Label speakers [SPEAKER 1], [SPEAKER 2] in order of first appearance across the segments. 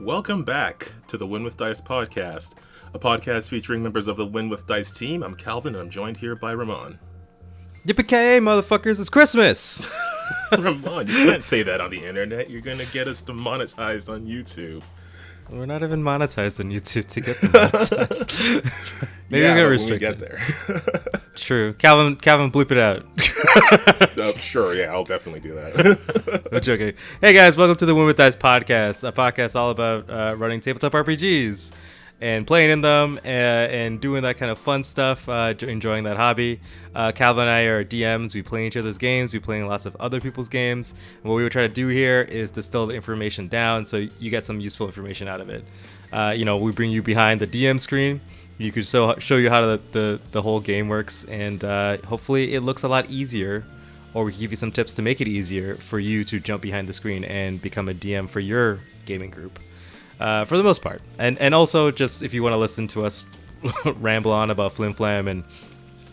[SPEAKER 1] welcome back to the Win with Dice podcast, a podcast featuring members of the Win with Dice team. I'm Calvin, and I'm joined here by Ramon.
[SPEAKER 2] Yippee-ki-yay, motherfuckers, it's Christmas!
[SPEAKER 1] Ramon, you can't say that on the internet. You're gonna get us demonetized on YouTube.
[SPEAKER 2] We're not even monetized on YouTube to get demonetized. Maybe
[SPEAKER 1] yeah,
[SPEAKER 2] I'm gonna
[SPEAKER 1] restrict
[SPEAKER 2] restrict
[SPEAKER 1] when we
[SPEAKER 2] it.
[SPEAKER 1] get there.
[SPEAKER 2] True. Calvin, bleep it out.
[SPEAKER 1] Sure, yeah, I'll definitely do that.
[SPEAKER 2] I'm joking. Hey guys, welcome to the Win with Dice podcast, a podcast all about running tabletop RPGs and playing in them and doing that kind of fun stuff, enjoying that hobby. Calvin and I are DMs. We play each other's games. We play lots of other people's games. And what we would try to do here is distill the information down so you get some useful information out of it. We bring you behind the DM screen. You could show you how the whole game works, and hopefully it looks a lot easier, or we can give you some tips to make it easier for you to jump behind the screen and become a DM for your gaming group. For the most part, and also just if you want to listen to us ramble on about Flim Flam and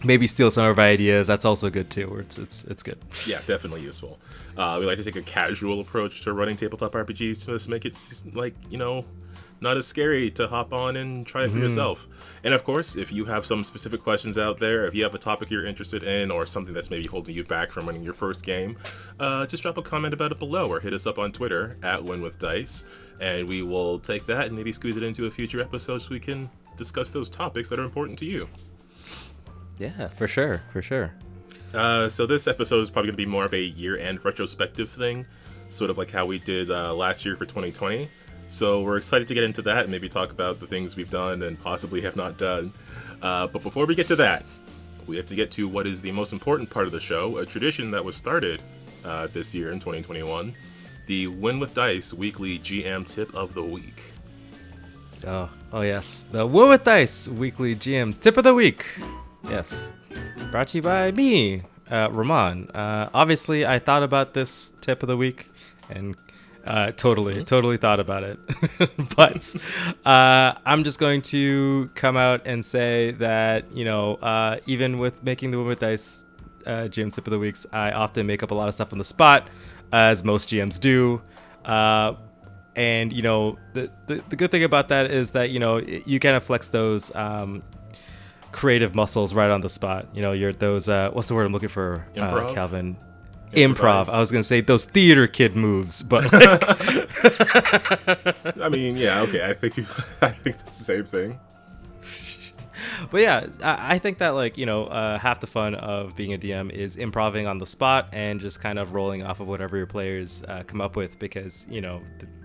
[SPEAKER 2] maybe steal some of our ideas, that's also good too. It's good.
[SPEAKER 1] Yeah, definitely useful. We like to take a casual approach to running tabletop RPGs to just make it not as scary to hop on and try it for yourself. And of course, if you have some specific questions out there, if you have a topic you're interested in or something that's maybe holding you back from running your first game, just drop a comment about it below or hit us up on Twitter at WinWithDice, and we will take that and maybe squeeze it into a future episode so we can discuss those topics that are important to you.
[SPEAKER 2] Yeah, for sure.
[SPEAKER 1] So this episode is probably going to be more of a year-end retrospective thing, sort of like how we did last year for 2020. So we're excited to get into that and maybe talk about the things we've done and possibly have not done. But before we get to that, we have to get to what is the most important part of the show, a tradition that was started this year in 2021, the Win with Dice weekly GM tip of the week.
[SPEAKER 2] Oh yes, the Win with Dice weekly GM tip of the week. Yes, brought to you by me, Ramon. Obviously, I thought about this tip of the week and totally thought about it. But I'm just going to come out and say that, even with making the Win with Dice GM tip of the weeks, I often make up a lot of stuff on the spot, as most GMs do. And, the good thing about that is that, you kind of flex those creative muscles right on the spot. You're those, what's the word I'm looking for, Calvin? Improv. I was gonna say those theater kid moves, but
[SPEAKER 1] I mean, yeah, okay. I think it's the same thing.
[SPEAKER 2] But yeah, I think that half the fun of being a DM is improving on the spot and just kind of rolling off of whatever your players come up with, because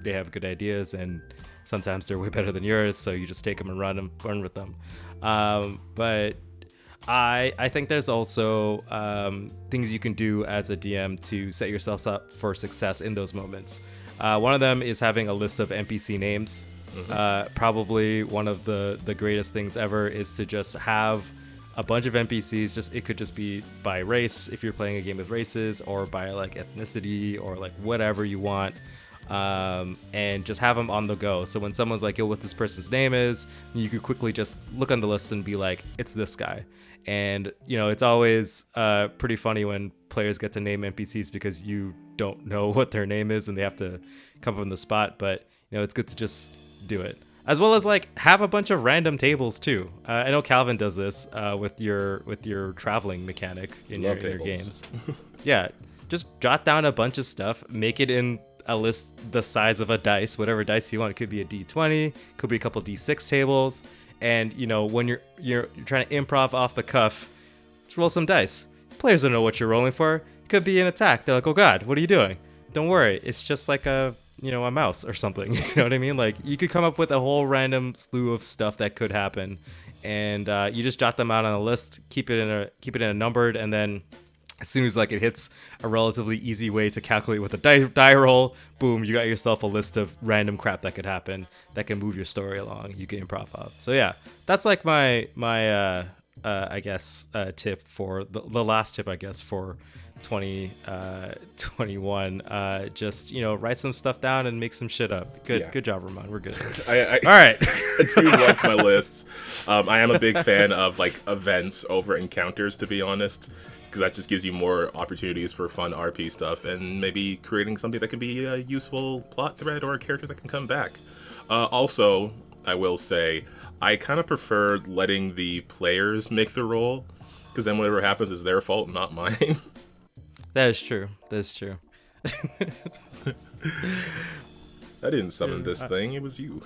[SPEAKER 2] they have good ideas and sometimes they're way better than yours, so you just take them and run with them. But I think there's also things you can do as a DM to set yourself up for success in those moments. One of them is having a list of NPC names. Probably one of the greatest things ever is to just have a bunch of NPCs. It could just be by race if you're playing a game with races, or by ethnicity, or whatever you want. And just have them on the go. So when someone's like, yo, what this person's name is, you could quickly just look on the list and be like, it's this guy. And, it's always pretty funny when players get to name NPCs because you don't know what their name is and they have to come up on the spot. But, it's good to just do it. As well as have a bunch of random tables too. I know Calvin does this with your traveling mechanic in your games. Yeah, just jot down a bunch of stuff, make it in a list the size of a dice, whatever dice you want. It could be a D20, could be a couple D6 tables. And when you're trying to improv off the cuff, just roll some dice. Players don't know what you're rolling for. It could be an attack. They're like, oh god, what are you doing? Don't worry, it's just like a mouse or something. You know what I mean? You could come up with a whole random slew of stuff that could happen, and you just jot them out on a list, keep it in a numbered, and then as soon as it hits a relatively easy way to calculate with a die roll, boom, you got yourself a list of random crap that could happen that can move your story along. You can improv off. So yeah, that's my I guess tip for the last tip, I guess, for 2021. Just write some stuff down and make some shit up. Good job, Ramon. We're good.
[SPEAKER 1] All
[SPEAKER 2] right.
[SPEAKER 1] I do love my lists. I am a big fan of events over encounters, to be honest, because that just gives you more opportunities for fun RP stuff and maybe creating something that can be a useful plot thread or a character that can come back. Also, I will say, I kind of prefer letting the players make the roll, because then whatever happens is their fault, not mine.
[SPEAKER 2] That is true. That is true.
[SPEAKER 1] I didn't summon this thing, it was you.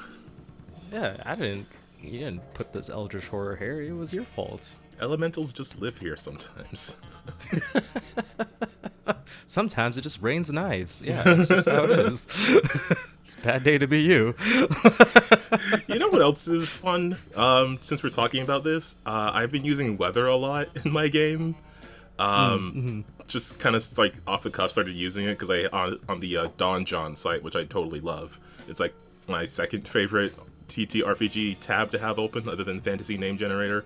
[SPEAKER 2] Yeah, I didn't. You didn't put this eldritch horror here. It was your fault.
[SPEAKER 1] Elementals just live here sometimes.
[SPEAKER 2] Sometimes it just rains knives. Yeah, that's just how it is. It's a bad day to be you.
[SPEAKER 1] You know what else is fun? Since we're talking about this, I've been using weather a lot in my game. Just kind of like off the cuff started using it because on the Danzon site, which I totally love. It's like my second favorite TTRPG tab to have open other than Fantasy Name Generator.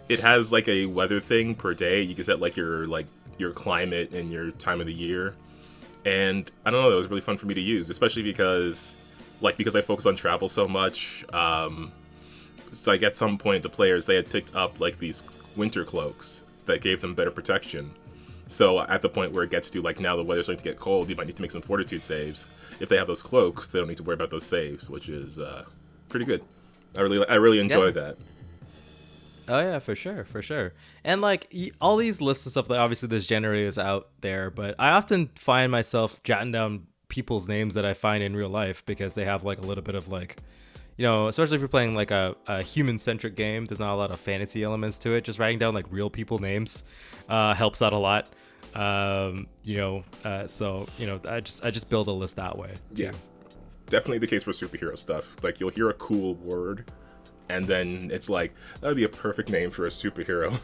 [SPEAKER 1] It has like a weather thing per day. You can set like your climate and your time of the year. And I don't know, that was really fun for me to use, especially because I focus on travel so much. So like at some point the players, they had picked up like these winter cloaks that gave them better protection. So at the point where it gets to like now the weather's starting to get cold, you might need to make some fortitude saves. If they have those cloaks, they don't need to worry about those saves, which is pretty good. I really enjoy that.
[SPEAKER 2] Oh yeah, for sure. And like all these lists and stuff, like obviously there's generators out there, but I often find myself jotting down people's names that I find in real life because they have like a little bit of like, you know, especially if you're playing like a human-centric game, there's not a lot of fantasy elements to it. Just writing down like real people names helps out a lot. So you know, I just build a list that way.
[SPEAKER 1] Yeah, definitely the case for superhero stuff. Like you'll hear a cool word, and then it's like, that would be a perfect name for a superhero.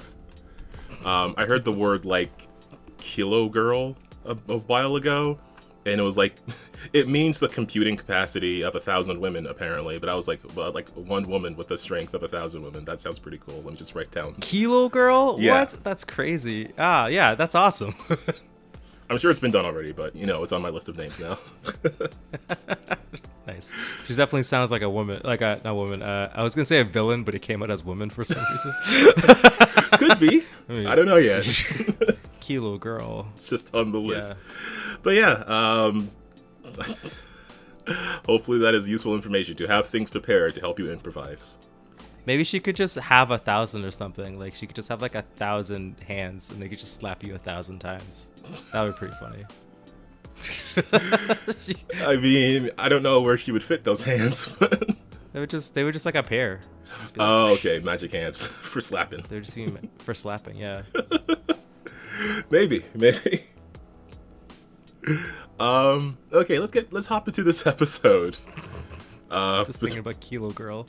[SPEAKER 1] I heard the word like Kilo Girl a while ago, and it was like, it means the computing capacity of 1,000 women apparently, but I was like, well, like one woman with the strength of 1,000 women. That sounds pretty cool. Let me just write down.
[SPEAKER 2] Kilo Girl?
[SPEAKER 1] Yeah.
[SPEAKER 2] What? That's crazy. Ah, yeah, that's awesome.
[SPEAKER 1] I'm sure it's been done already, but you know, it's on my list of names now.
[SPEAKER 2] Nice. She definitely sounds like a woman, not woman. I was gonna say a villain, but it came out as woman for some reason.
[SPEAKER 1] Could be. I don't know yet.
[SPEAKER 2] Kilo Girl.
[SPEAKER 1] It's just on the list. But yeah, hopefully that is useful information to have things prepared to help you improvise.
[SPEAKER 2] Maybe she could just have 1,000 or something. Like she could just have like 1,000 hands, and they could just slap you 1,000 times. That would be pretty funny.
[SPEAKER 1] I mean, I don't know where she would fit those hands, but
[SPEAKER 2] they would just like a pair. Just like,
[SPEAKER 1] okay, magic hands for slapping.
[SPEAKER 2] They're just being for slapping, yeah.
[SPEAKER 1] Maybe. Okay, let's hop into this episode.
[SPEAKER 2] Just thinking about Kilo Girl.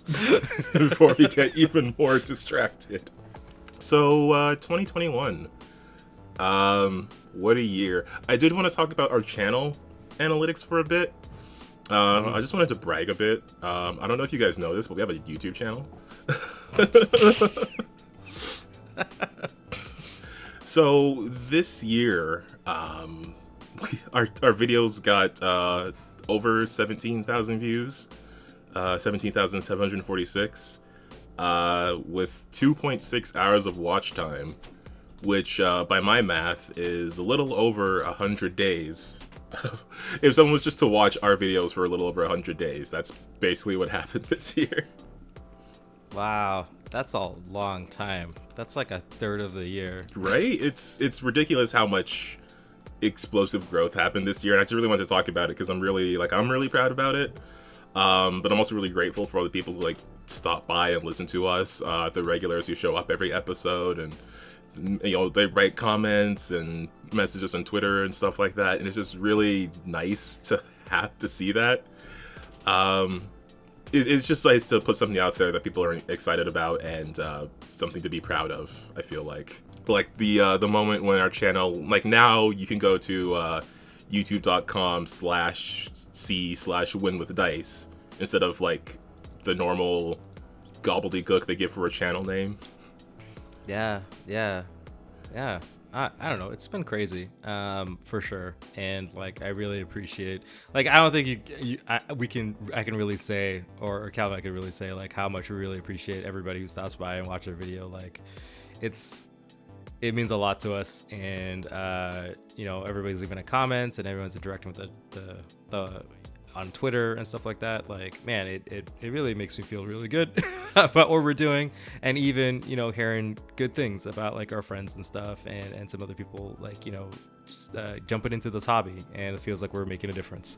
[SPEAKER 1] Before we get even more distracted. So, 2021. What a year. I did want to talk about our channel analytics for a bit. I just wanted to brag a bit. I don't know if you guys know this, but we have a YouTube channel. So this year, our videos got over 17,000 views, 17,746, with 2.6 hours of watch time, which by my math is a little over 100 days. If someone was just to watch our videos for a little over 100 days, that's basically what happened this year.
[SPEAKER 2] Wow, that's a long time. That's like a third of the year.
[SPEAKER 1] Right? It's ridiculous how much explosive growth happened this year, and I just really wanted to talk about it because I'm really proud about it. But I'm also really grateful for all the people who like stop by and listen to us, the regulars who show up every episode, and you know, they write comments and messages on Twitter and stuff like that, and it's just really nice to have to see that. It's just nice to put something out there that people are excited about and something to be proud of. I feel like the moment when our channel, like now you can go to youtube.com/c/winwithdice instead of like the normal gobbledygook they give for a channel name.
[SPEAKER 2] Yeah. I don't know. It's been crazy, for sure. And like, I really appreciate, like, I don't think I can really say, or Calvin, I can really say like how much we really appreciate everybody who stops by and watch our video. Like, it means a lot to us. And, you know, everybody's leaving a comments and everyone's interacting with the on Twitter and stuff like that, like, man, it really makes me feel really good about what we're doing. And even, you know, hearing good things about like our friends and stuff, and some other people, like, you know, jumping into this hobby, and it feels like we're making a difference.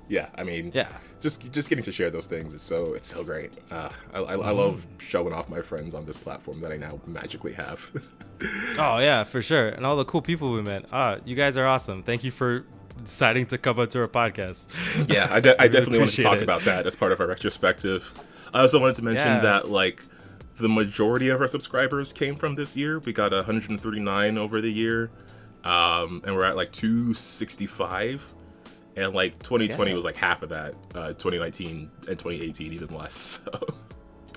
[SPEAKER 1] Yeah, I mean,
[SPEAKER 2] yeah,
[SPEAKER 1] just getting to share those things is so great. I love showing off my friends on this platform that I now magically have.
[SPEAKER 2] Oh yeah, for sure. And all the cool people we met. You guys are awesome. Thank you for deciding to come out to our podcast.
[SPEAKER 1] Yeah, I definitely want to talk about that as part of our retrospective. I also wanted to mention that, like, the majority of our subscribers came from this year. We got 139 over the year, and we're at like 265. And like 2020 was like half of that. 2019 and 2018 even less.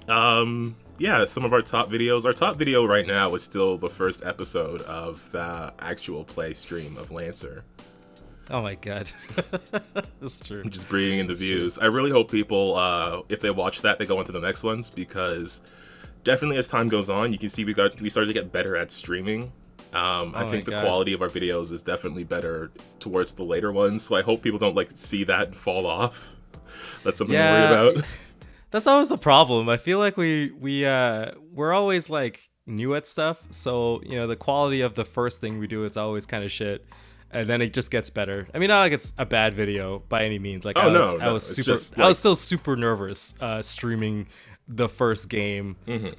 [SPEAKER 1] So, yeah, some of our top videos. Our top video right now is still the first episode of the actual play stream of Lancer.
[SPEAKER 2] Oh my god, that's true.
[SPEAKER 1] Just bringing in the views. True. I really hope people, if they watch that, they go on to the next ones, because definitely as time goes on, you can see we started to get better at streaming. I think the quality of our videos is definitely better towards the later ones, so I hope people don't like see that and fall off. That's something to worry about.
[SPEAKER 2] That's always the problem. I feel like we're always like new at stuff, so you know the quality of the first thing we do is always kind of shit, and then it just gets better. I mean, not like it's a bad video by any means. Like I was still super nervous streaming the first game.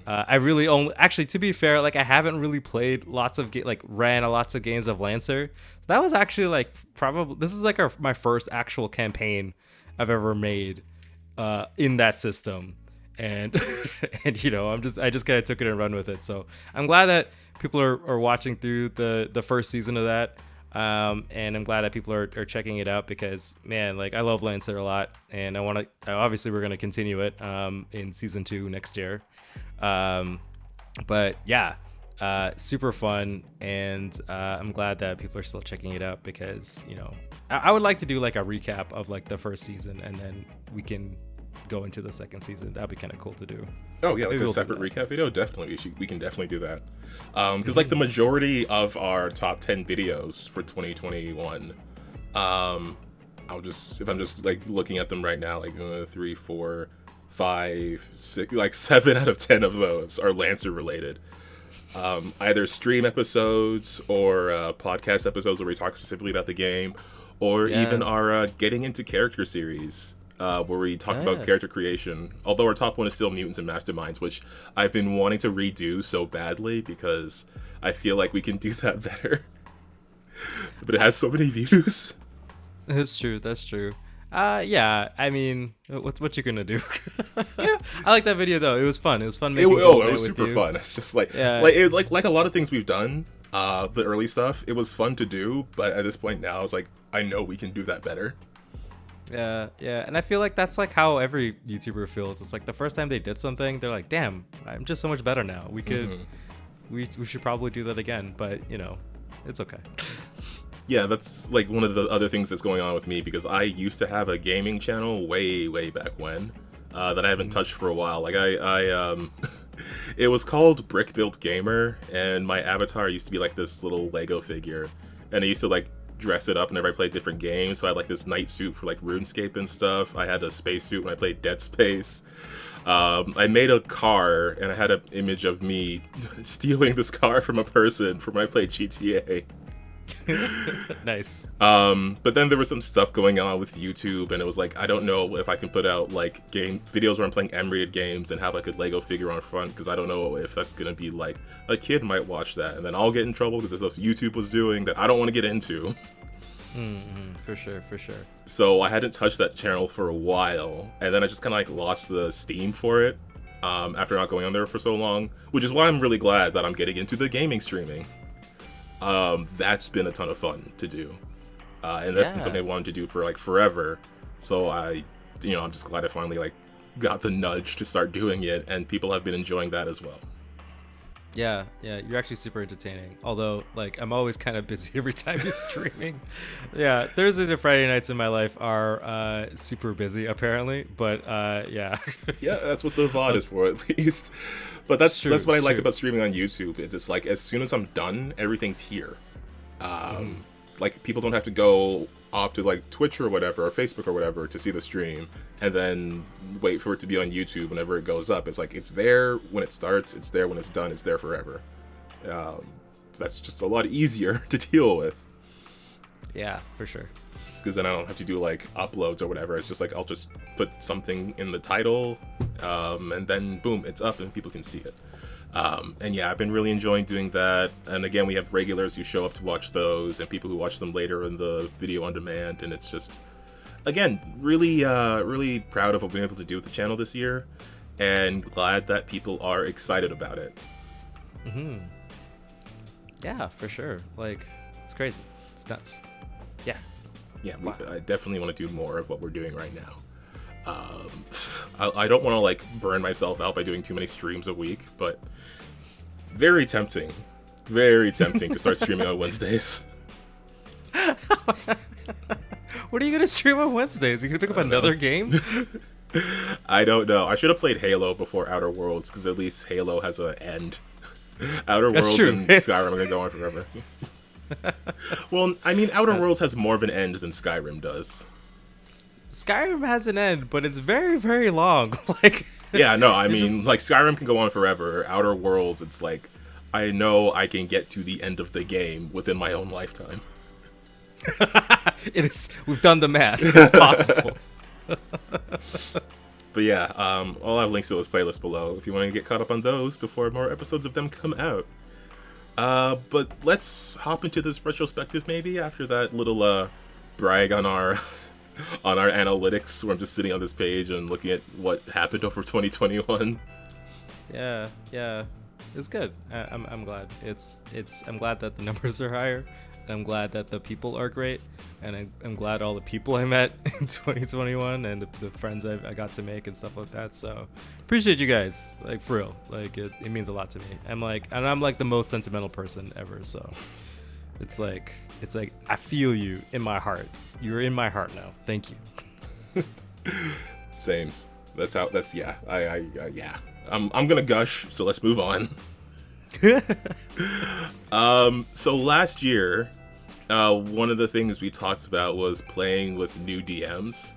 [SPEAKER 2] I really only, actually, to be fair, like I haven't really played lots of ran lots of games of Lancer. That was actually like probably, this is like my first actual campaign I've ever made in that system, and and you know, I just kind of took it and run with it. So I'm glad that people are watching through the first season of that. And I'm glad that people are checking it out, because man, like I love Lancer a lot, and obviously we're going to continue it in season 2 next year. But yeah, super fun, and I'm glad that people are still checking it out, because you know, I would like to do like a recap of like the first season, and then we can go into the second season. That'd be kind of cool to do.
[SPEAKER 1] Oh yeah, like a separate recap video. Definitely, we can definitely do that. Because like the majority of our top 10 videos for 2021, if I'm just like looking at them right now, like 3, 4, 5, 6, like 7 out of 10 of those are Lancer related. Either stream episodes or podcast episodes where we talk specifically about the game, or even our getting into character series. Where we talk about character creation. Although our top one is still Mutants and Masterminds, which I've been wanting to redo so badly, because I feel like we can do that better. But it has so many views.
[SPEAKER 2] That's true. Yeah, I mean, what you gonna do? Yeah, I like that video though. It was fun. It was fun making
[SPEAKER 1] it was super fun. It's just like it was like a lot of things we've done. The early stuff, it was fun to do, but at this point now, it's like I know we can do that better.
[SPEAKER 2] Yeah, and I feel like that's like how every YouTuber feels. It's like the first time they did something, they're like, "Damn, I'm just so much better now. We could, we should probably do that again." But you know, it's okay.
[SPEAKER 1] Yeah, that's like one of the other things that's going on with me, because I used to have a gaming channel way back when that I haven't touched for a while. Like I it was called Brick Built Gamer, and my avatar used to be like this little Lego figure, and I used to like dress it up whenever I played different games. So I had like this night suit for like RuneScape and stuff. I had a space suit when I played Dead Space. I made a car, and I had an image of me stealing this car from a person from when I played GTA.
[SPEAKER 2] Nice.
[SPEAKER 1] But then there was some stuff going on with YouTube, and it was like, I don't know if I can put out like game videos where I'm playing M-rated games and have like a Lego figure on front, because I don't know if that's gonna be like, a kid might watch that and then I'll get in trouble because there's stuff YouTube was doing that I don't want to get into.
[SPEAKER 2] For sure.
[SPEAKER 1] So I hadn't touched that channel for a while, and then I just kind of like lost the steam for it after not going on there for so long, which is why I'm really glad that I'm getting into the gaming streaming. That's been a ton of fun to do, and that's been something I wanted to do for like forever. So I'm just glad I finally like got the nudge to start doing it, and people have been enjoying that as well.
[SPEAKER 2] Yeah, you're actually super entertaining. Although, like, I'm always kind of busy every time you're streaming. Yeah, Thursdays and Friday nights in my life are super busy, apparently. But yeah.
[SPEAKER 1] Yeah, that's what the VOD is for, at least. But that's what I like about streaming on YouTube. It's just like, as soon as I'm done, everything's here. like people don't have to go off to like Twitch or whatever or Facebook or whatever to see the stream and then wait for it to be on YouTube whenever it goes up. It's like it's there when it starts, it's there when it's done, it's there forever. That's just a lot easier to deal with.
[SPEAKER 2] Yeah, for sure.
[SPEAKER 1] Because then I don't have to do like uploads or whatever. It's just like I'll just put something in the title, and then boom, it's up and people can see it. And yeah, I've been really enjoying doing that. And again, we have regulars who show up to watch those and people who watch them later in the video on demand. And it's just, again, really, really proud of what we've been able to do with the channel this year, and glad that people are excited about it.
[SPEAKER 2] Yeah, for sure. Like, it's crazy. It's nuts. Yeah.
[SPEAKER 1] Yeah, I definitely want to do more of what we're doing right now. I don't want to like burn myself out by doing too many streams a week, but very tempting to start streaming on Wednesdays.
[SPEAKER 2] What are you gonna stream on Wednesdays? Are you gonna pick up another game?
[SPEAKER 1] I don't know. I should have played Halo before Outer Worlds, because at least Halo has an end. Outer Worlds and Skyrim are gonna go on forever. Well, I mean, Outer Worlds has more of an end than Skyrim does.
[SPEAKER 2] Skyrim has an end, but it's very, very long. Like,
[SPEAKER 1] yeah, no, I mean, like Skyrim can go on forever. Outer Worlds, it's like, I know I can get to the end of the game within my own lifetime.
[SPEAKER 2] It is. We've done the math. It's possible.
[SPEAKER 1] But yeah, I'll have links to those playlists below if you want to get caught up on those before more episodes of them come out. But let's hop into this retrospective maybe after that little brag on our on our analytics, where I'm just sitting on this page and looking at what happened over 2021.
[SPEAKER 2] Yeah, it's good. I'm glad. I'm glad that the numbers are higher. I'm glad that the people are great, and I'm glad all the people I met in 2021 and the friends I got to make and stuff like that. So appreciate you guys, like, for real. Like, it means a lot to me. I'm like the most sentimental person ever. So it's like I feel you in my heart. You're in my heart now. Thank you.
[SPEAKER 1] Sames. Yeah. Yeah. I'm gonna gush. So let's move on. So last year, one of the things we talked about was playing with new DMs.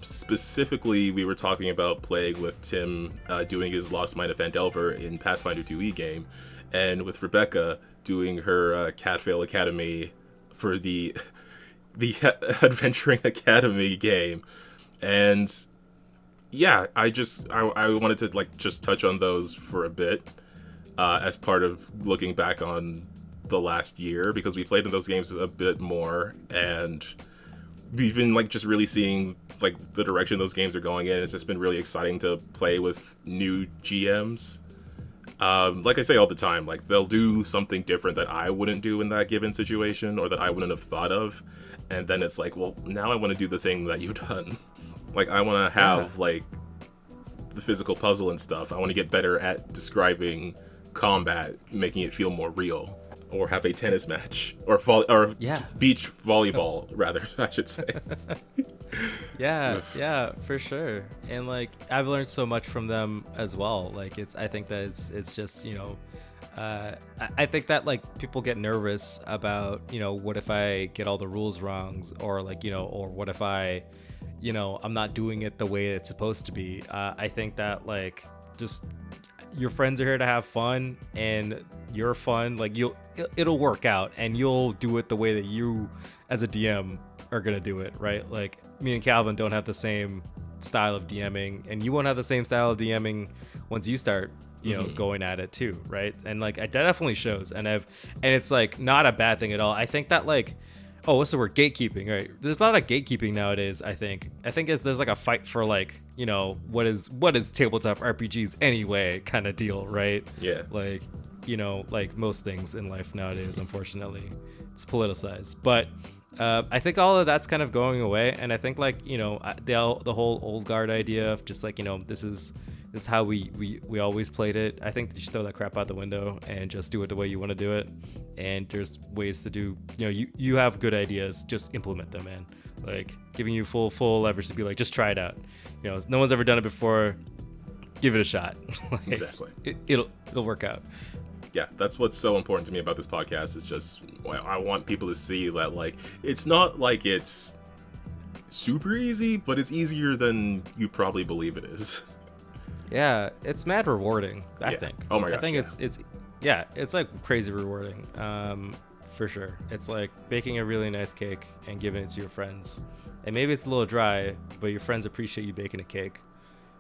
[SPEAKER 1] Specifically, we were talking about playing with Tim doing his Lost Mine of Phandelver in Pathfinder 2e game, and with Rebecca doing her Catfail Academy for the Adventuring Academy game. And yeah, I wanted to like just touch on those for a bit. As part of looking back on the last year, because we played in those games a bit more, and we've been like just really seeing like the direction those games are going in. It's just been really exciting to play with new GMs. Like I say all the time, like they'll do something different that I wouldn't do in that given situation, or that I wouldn't have thought of, and then it's like, well, now I want to do the thing that you've done. Like I want to have like the physical puzzle and stuff. I want to get better at describing combat, making it feel more real, or have a tennis match, or beach volleyball rather, I should say. yeah, for sure. And like I've learned so much from them as well. Like I think that it's just, you know, I think that like people get nervous about, you know, what if I get all the rules wrong, or like, you know, or what if I'm not doing it the way it's supposed to be. I think that like just your friends are here to have fun, and you're fun. Like it'll work out, and you'll do it the way that you as a DM are gonna do it, right? Like me and Calvin don't have the same style of DMing, and you won't have the same style of DMing once you start, you know, going at it too, right? And like that definitely shows, and it's like not a bad thing at all. I think that like, oh, what's the word? Gatekeeping, right? There's a lot of gatekeeping nowadays. I think there's like a fight for like, you know, what is tabletop RPGs anyway kind of deal, right? Yeah. Like, you know, like most things in life nowadays, unfortunately, it's politicized. But I think all of that's kind of going away, and I think like, you know, the whole old guard idea of just like, you know, this is how we always played it. I think you should throw that crap out the window and just do it the way you want to do it. And there's ways to do, you know, you have good ideas, just implement them, man. Like giving you full leverage to be like, just try it out. You know, no one's ever done it before. Give it a shot. Like, exactly.
[SPEAKER 2] It'll work out.
[SPEAKER 1] yeah, that's what's so important to me about this podcast. Is just I want people to see that like it's not like it's super easy, but it's easier than you probably believe it is.
[SPEAKER 2] Yeah, it's mad rewarding, I think.
[SPEAKER 1] Oh my gosh,
[SPEAKER 2] I think it's like crazy rewarding. For sure. It's like baking a really nice cake and giving it to your friends. And maybe it's a little dry, but your friends appreciate you baking a cake.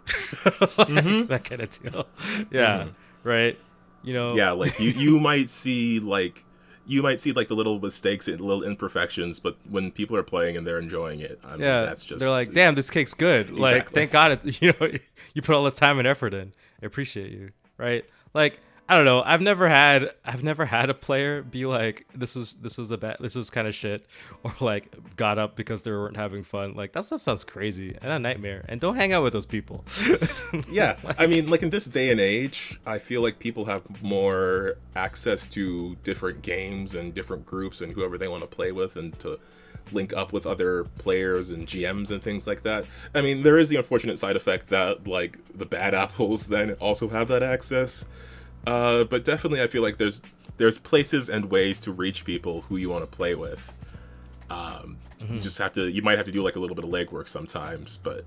[SPEAKER 2] That kind of deal. Yeah. Right. You know.
[SPEAKER 1] Yeah, like you might see like the little mistakes and little imperfections, but when people are playing and they're enjoying it, I mean, that's just,
[SPEAKER 2] they're like, damn, this cake's good. Exactly. Like, thank God, you put all this time and effort in. I appreciate you, right? Like, I don't know. I've never had a player be like, this was kind of shit, or like got up because they weren't having fun. Like, that stuff sounds crazy and a nightmare. And don't hang out with those people.
[SPEAKER 1] Yeah, I mean, like in this day and age, I feel like people have more access to different games and different groups and whoever they want to play with, and to link up with other players and GMs and things like that. I mean, there is the unfortunate side effect that like the bad apples then also have that access. But definitely, I feel like there's places and ways to reach people who you want to play with. You might have to do like a little bit of legwork sometimes, but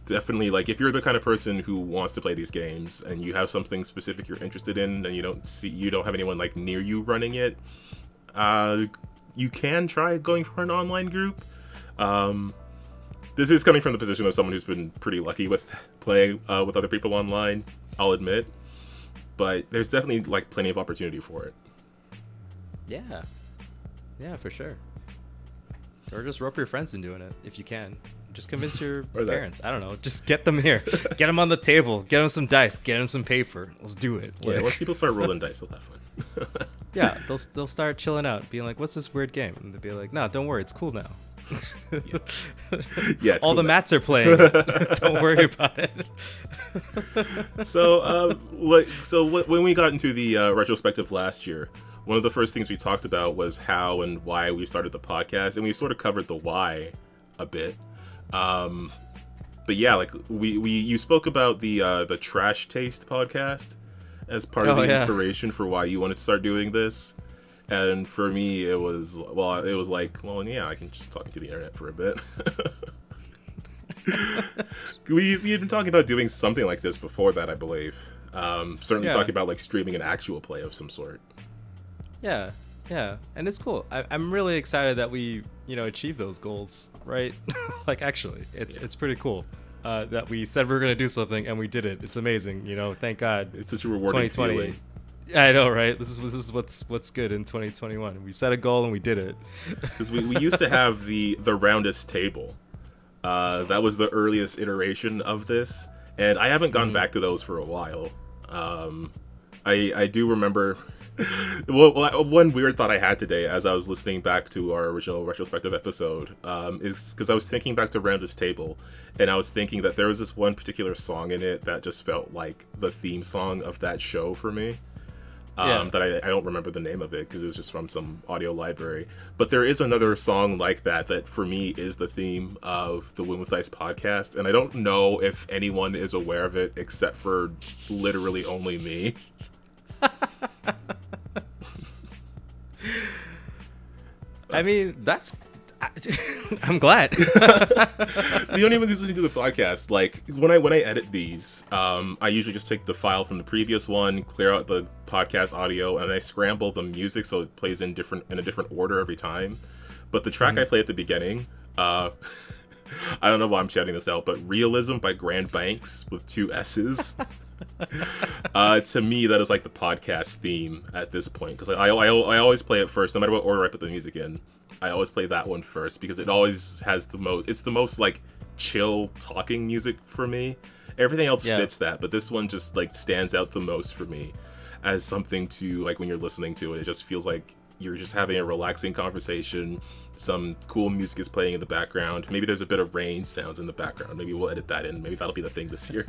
[SPEAKER 1] definitely, like if you're the kind of person who wants to play these games and you have something specific you're interested in, and you don't have anyone like near you running it, you can try going for an online group. This is coming from the position of someone who's been pretty lucky with playing with other people online, I'll admit. But there's definitely like plenty of opportunity for it.
[SPEAKER 2] Yeah, for sure. Or just rope your friends in doing it if you can. Just convince your parents. I don't know. Just get them here. Get them on the table. Get them some dice. Get them some paper. Let's do it.
[SPEAKER 1] Yeah, once people start rolling dice, they'll have fun.
[SPEAKER 2] Yeah, they'll start chilling out, being like, "What's this weird game?" And they'll be like, "No, don't worry, it's cool now."
[SPEAKER 1] Yeah,
[SPEAKER 2] all
[SPEAKER 1] cool
[SPEAKER 2] the
[SPEAKER 1] now.
[SPEAKER 2] mats are playing. Don't worry about it.
[SPEAKER 1] So when we got into the retrospective last year, one of the first things we talked about was how and why we started the podcast, and we sort of covered the why a bit. But yeah, like you spoke about the Trash Taste podcast as part of the inspiration for why you wanted to start doing this. And for me, it was like, I can just talk to the internet for a bit. We had been talking about doing something like this before that, I believe. Certainly talking about like streaming an actual play of some sort.
[SPEAKER 2] Yeah, and it's cool. I'm really excited that we, achieved those goals, right? Like, actually, it's pretty cool that we said we were gonna do something and we did it. It's amazing, thank God.
[SPEAKER 1] It's such a rewarding 2020. Feeling.
[SPEAKER 2] I know, right? This is what's good in 2021. We set a goal and we did it.
[SPEAKER 1] Because we used to have the roundest table. That was the earliest iteration of this, and I haven't gone back to those for a while. I do remember. Well, one weird thought I had today as I was listening back to our original retrospective episode is because I was thinking back to Roundest Table, and I was thinking that there was this one particular song in it that just felt like the theme song of that show for me. That I don't remember the name of it because it was just from some audio library. But there is another song like that for me is the theme of the Win with Dice podcast, and I don't know if anyone is aware of it except for literally only me.
[SPEAKER 2] I mean, I'm glad.
[SPEAKER 1] The only ones who's listening to the podcast, like when I edit these, I usually just take the file from the previous one, clear out the podcast audio, and I scramble the music so it plays in a different order every time. But the track I play at the beginning, I don't know why I'm shouting this out, but Realism by Grandbankss with 2 S's. To me, that is like the podcast theme at this point, because I always play it first, no matter what order I put the music in. I always play that one first because it always has it's the most like chill talking music for me. Everything else fits that, but this one just like stands out the most for me as something to like when you're listening to it. It just feels like you're just having a relaxing conversation. Some cool music is playing in the background. Maybe there's a bit of rain sounds in the background. Maybe we'll edit that in. Maybe that'll be the thing this year.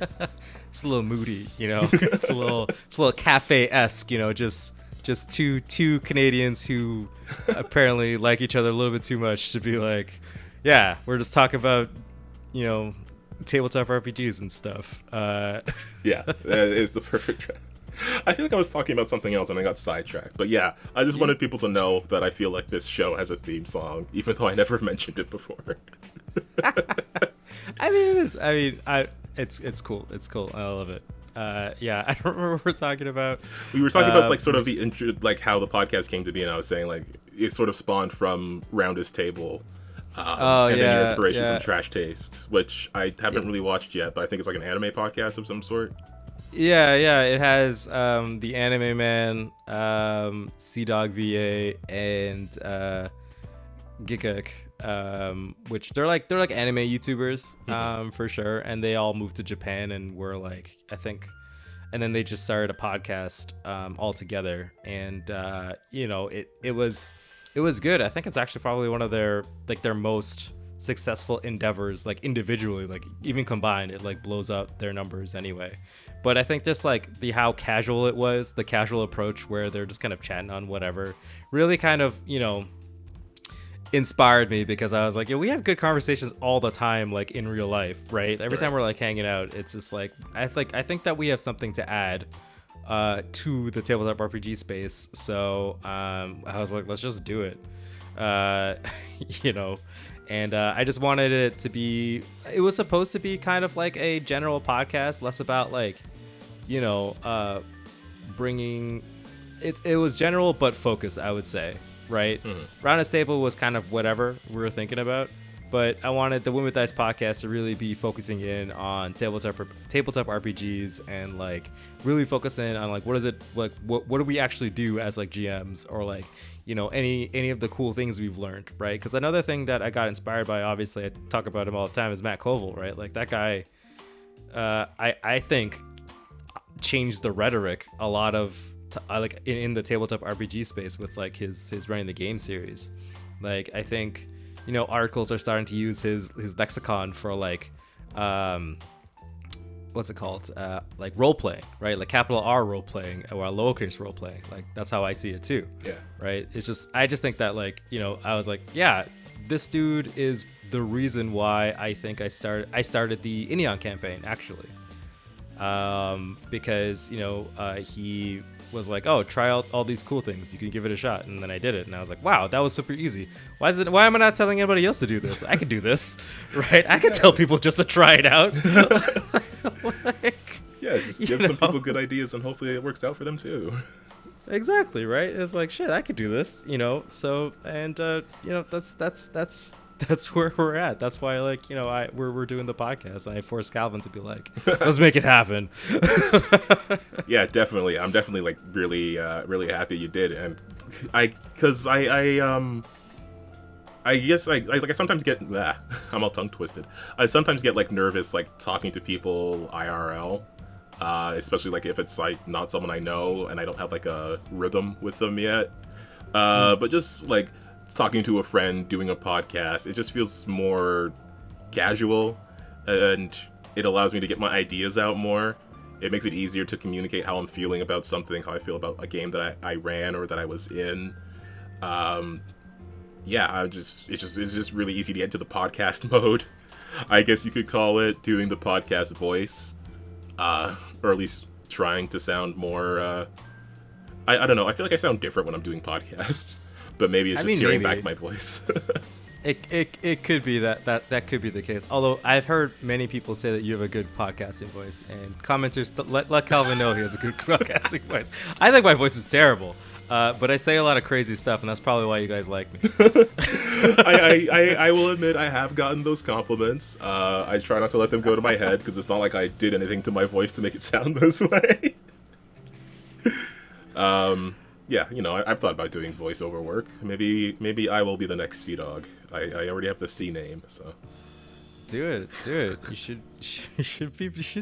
[SPEAKER 2] It's a little moody, It's a little cafe-esque, just two Canadians who apparently like each other a little bit too much to be like, yeah, we're just talking about, tabletop RPGs and stuff.
[SPEAKER 1] Yeah, that is the perfect track. I feel like I was talking about something else and I got sidetracked. But yeah, I just wanted people to know that I feel like this show has a theme song, even though I never mentioned it before.
[SPEAKER 2] I mean, it is. I mean, it's cool. It's cool. I love it. Yeah, I don't remember what we're talking about.
[SPEAKER 1] We were talking about like sort of the like how the podcast came to be, and I was saying like it sort of spawned from Roundest Table. And then your inspiration from Trash Taste, which I haven't really watched yet, but I think it's like an anime podcast of some sort.
[SPEAKER 2] Yeah, it has the Anime Man, Sea Dog VA, and Giguk, which they're like anime YouTubers, for sure, and they all moved to Japan and were like, I think, and then they just started a podcast all together, and it was good. I think it's actually probably one of their most successful endeavors, like individually, like even combined, it like blows up their numbers anyway. But I think just like how casual it was, the casual approach where they're just kind of chatting on whatever, really kind of, inspired me, because I was like, we have good conversations all the time, like in real life, right? Every time we're like hanging out, it's just like, I think that we have something to add to the tabletop RPG space. So I was like, let's just do it. And I just wanted it to be, it was supposed to be kind of like a general podcast, less about like, bringing, it was general but focused, I would say, right? Roundest Table was kind of whatever we were thinking about, but I wanted the Win with Dice podcast to really be focusing in on tabletop RPGs, and like really focusing on like what is it, like what do we actually do as like GMs, or like any of the cool things we've learned, right? Because another thing that I got inspired by, obviously I talk about him all the time, is Matt Koval, right? Like that guy, I think changed the rhetoric a lot of like in the tabletop RPG space with like his running the game series. Like I think articles are starting to use his lexicon for like what's it called, like role playing, right? Like capital R role playing or lowercase role playing. Like that's how I see it too. Yeah, right. It's just, I just think that like I was like, yeah, this dude is the reason why I think I started the Ineon campaign, actually, because he was like, oh, try out all these cool things, you can give it a shot. And then I did it, and I was like, wow, that was super easy. Why am I not telling anybody else to do this? I can do this, right? I can tell people just to try it out.
[SPEAKER 1] Just give some people good ideas, and hopefully it works out for them too.
[SPEAKER 2] Exactly, right? It's like, shit, I could do this, so, and that's where we're at. That's why, like, we're doing the podcast, and I forced Calvin to be like, let's make it happen.
[SPEAKER 1] Yeah, definitely. I'm definitely like really happy you did, and I guess I sometimes get I'm all tongue twisted. I sometimes get like nervous like talking to people IRL, especially like if it's like not someone I know and I don't have like a rhythm with them yet. But just like talking to a friend, doing a podcast, it just feels more casual, and it allows me to get my ideas out more. It makes it easier to communicate how I'm feeling about something, how I feel about a game that I ran or that I was in. It's just really easy to get into the podcast mode, I guess you could call it, doing the podcast voice, or at least trying to sound more. I don't know. I feel like I sound different when I'm doing podcasts. But maybe it's just hearing back my voice.
[SPEAKER 2] It could be that could be the case. Although I've heard many people say that you have a good podcasting voice, and commenters let Calvin know he has a good podcasting voice. I think my voice is terrible, but I say a lot of crazy stuff, and that's probably why you guys like me.
[SPEAKER 1] I will admit I have gotten those compliments. I try not to let them go to my head, because it's not like I did anything to my voice to make it sound this way. Yeah, I've thought about doing voiceover work. Maybe I will be the next Sea Dog. I already have the C name, so.
[SPEAKER 2] Do it. You should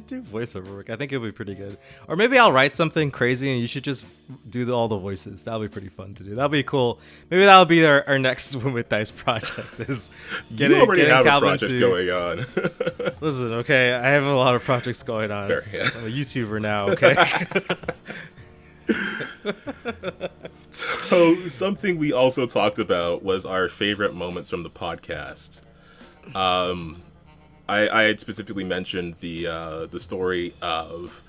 [SPEAKER 2] do voiceover work. I think it'll be pretty good. Or maybe I'll write something crazy and you should just do all the voices. That'll be pretty fun to do. That'll be cool. Maybe that'll be our next Win with Dice project. Is
[SPEAKER 1] you already have Calvin a project going on.
[SPEAKER 2] Listen, okay, I have a lot of projects going on.
[SPEAKER 1] Fair, yeah.
[SPEAKER 2] I'm a YouTuber now, okay?
[SPEAKER 1] So something we also talked about was our favorite moments from the podcast. I had specifically mentioned the story of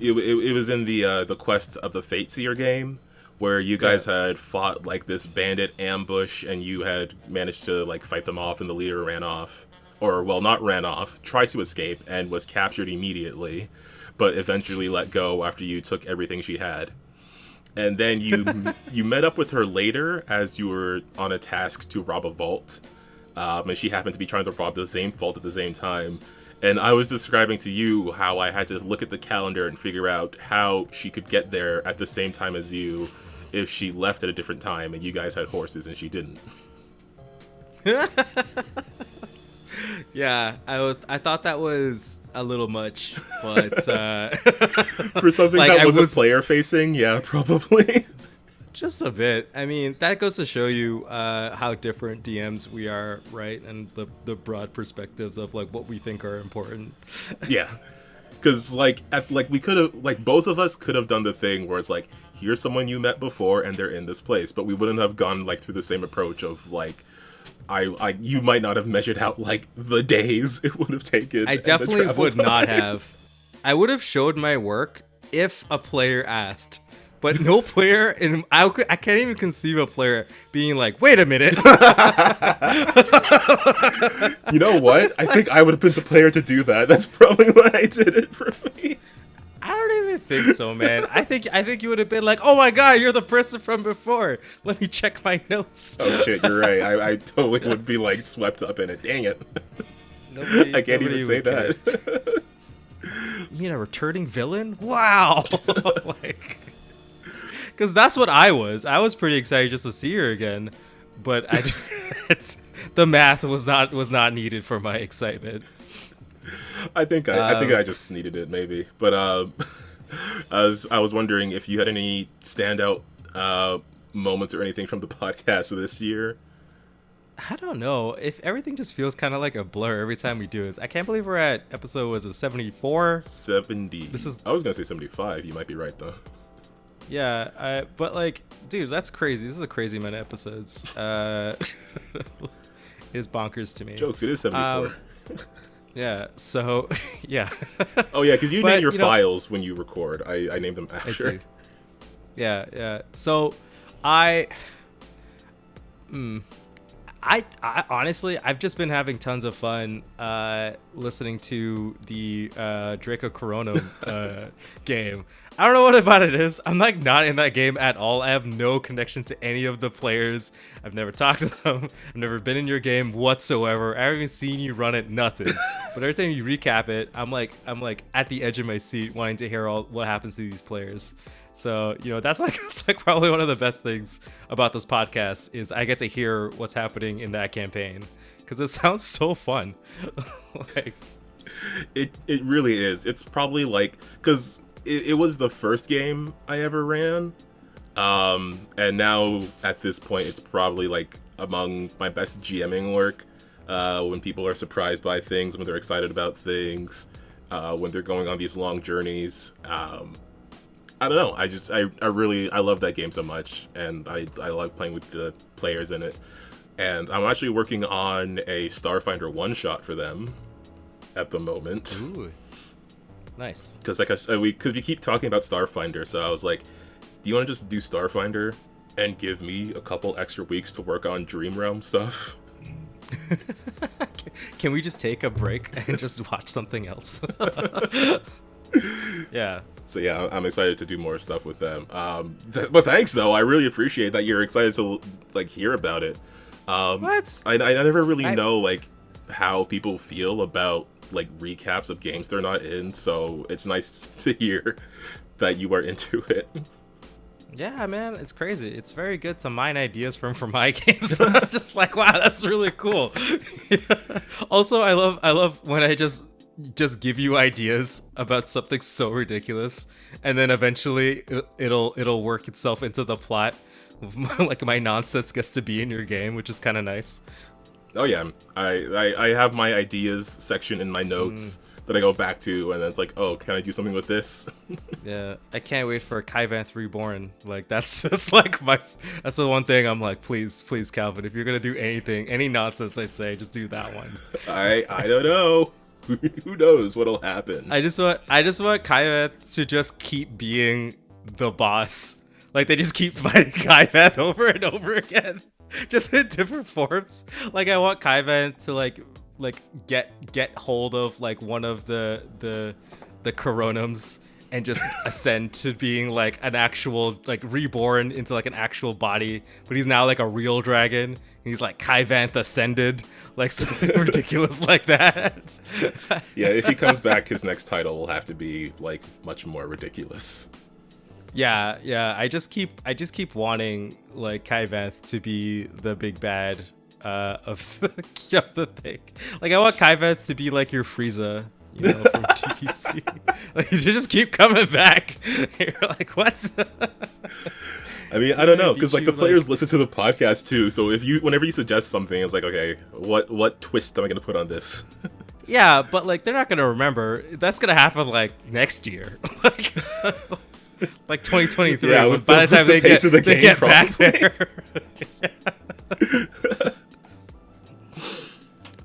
[SPEAKER 1] it was in the Quest of the Fateseer game, where you guys had fought like this bandit ambush, and you had managed to like fight them off, and the leader ran off, or well, not ran off, tried to escape, and was captured immediately, but eventually let go after you took everything she had. And then you met up with her later as you were on a task to rob a vault, and she happened to be trying to rob the same vault at the same time. And I was describing to you how I had to look at the calendar and figure out how she could get there at the same time as you if she left at a different time and you guys had horses and she didn't.
[SPEAKER 2] Yeah, I thought that was a little much, but
[SPEAKER 1] for something
[SPEAKER 2] like,
[SPEAKER 1] that wasn't player facing, yeah, probably.
[SPEAKER 2] Just a bit. I mean, that goes to show you how different DMs we are, right? And the broad perspectives of like what we think are important.
[SPEAKER 1] Yeah, because we could have, like, both of us could have done the thing where it's like, here's someone you met before and they're in this place, but we wouldn't have gone like through the same approach of like, you might not have measured out like the days it would have taken.
[SPEAKER 2] I definitely would not have. I would have showed my work if a player asked. But no player, and I can't even conceive a player being like, wait a minute.
[SPEAKER 1] You know what? I think I would have been the player to do that. That's probably why I did it for me.
[SPEAKER 2] I don't even think so, man. I think you would have been like, oh my god, you're the person from before. Let me check my notes.
[SPEAKER 1] Oh shit, you're right. I totally would be like swept up in it. Dang it. I can't even say that.
[SPEAKER 2] You mean a returning villain? Wow. Like... Because that's what I was. I was pretty excited just to see her again, but the math was not needed for my excitement.
[SPEAKER 1] I think I just needed it maybe. But I was wondering if you had any standout moments or anything from the podcast this year.
[SPEAKER 2] I don't know. If everything just feels kind of like a blur every time we do this. I can't believe we're at episode, was it 74?
[SPEAKER 1] 70. I was gonna say 75. You might be right though.
[SPEAKER 2] Yeah, but like, dude, that's crazy. This is a crazy amount of episodes. It is bonkers to me.
[SPEAKER 1] Jokes, it is 74.
[SPEAKER 2] Yeah, so, yeah.
[SPEAKER 1] Oh, yeah, because you name your files when you record. I name them after.
[SPEAKER 2] Yeah. So, I honestly, I've just been having tons of fun listening to the Draco Corona game. I don't know what about it is. I'm like not in that game at all. I have no connection to any of the players. I've never talked to them. I've never been in your game whatsoever. I haven't even seen you run it, nothing. But every time you recap it, I'm like at the edge of my seat wanting to hear all what happens to these players. So, that's like probably one of the best things about this podcast is I get to hear what's happening in that campaign because it sounds so fun. Like,
[SPEAKER 1] it really is. It's probably like, because it was the first game I ever ran, and now at this point it's probably like among my best GMing work. When people are surprised by things, when they're excited about things, when they're going on these long journeys. I don't know. I love that game so much, and I love playing with the players in it. And I'm actually working on a Starfinder one-shot for them at the moment.
[SPEAKER 2] Ooh, nice.
[SPEAKER 1] Because we keep talking about Starfinder, so I was like, do you want to just do Starfinder and give me a couple extra weeks to work on Dream Realm stuff?
[SPEAKER 2] Can we just take a break and just watch something else? Yeah.
[SPEAKER 1] So yeah, I'm excited to do more stuff with them. But thanks though, I really appreciate that you're excited to like hear about it.
[SPEAKER 2] What?
[SPEAKER 1] I never really know like how people feel about like recaps of games they're not in, so it's nice to hear that you are into it.
[SPEAKER 2] Yeah, man, it's crazy. It's very good to mine ideas from my games. Just like, wow, that's really cool. Also, I love when I just give you ideas about something so ridiculous, and then eventually it'll work itself into the plot. Like my nonsense gets to be in your game, which is kind of nice.
[SPEAKER 1] Oh yeah, I have my ideas section in my notes that I go back to, and it's like, oh, can I do something with this?
[SPEAKER 2] Yeah, I can't wait for Kaivanth Reborn. Like that's the one thing I'm like, please Calvin, if you're gonna do anything, any nonsense I say, just do that one.
[SPEAKER 1] I don't know. Who knows what'll happen?
[SPEAKER 2] I just want Kaivet to just keep being the boss. Like they just keep fighting Kaivet over and over again, just in different forms. Like I want Kaivet to like get hold of like one of the coronums and just ascend to being like an actual, like reborn into like an actual body, but he's now like a real dragon. He's like Kaivanth ascended, like something ridiculous like that.
[SPEAKER 1] Yeah, if he comes back, his next title will have to be like much more ridiculous.
[SPEAKER 2] Yeah. I just keep wanting like Kaivanth to be the big bad of the thing. Like I want Kaivanth to be like your Frieza, you know, from TPC. Like you just keep coming back. You're like, what?
[SPEAKER 1] I mean, I don't know, because like the players listen to the podcast too. So whenever you suggest something, it's like, okay, what twist am I gonna put on this?
[SPEAKER 2] Yeah, but like they're not gonna remember. That's gonna happen like next year, like 2023.
[SPEAKER 1] Yeah,
[SPEAKER 2] by the time they get back there.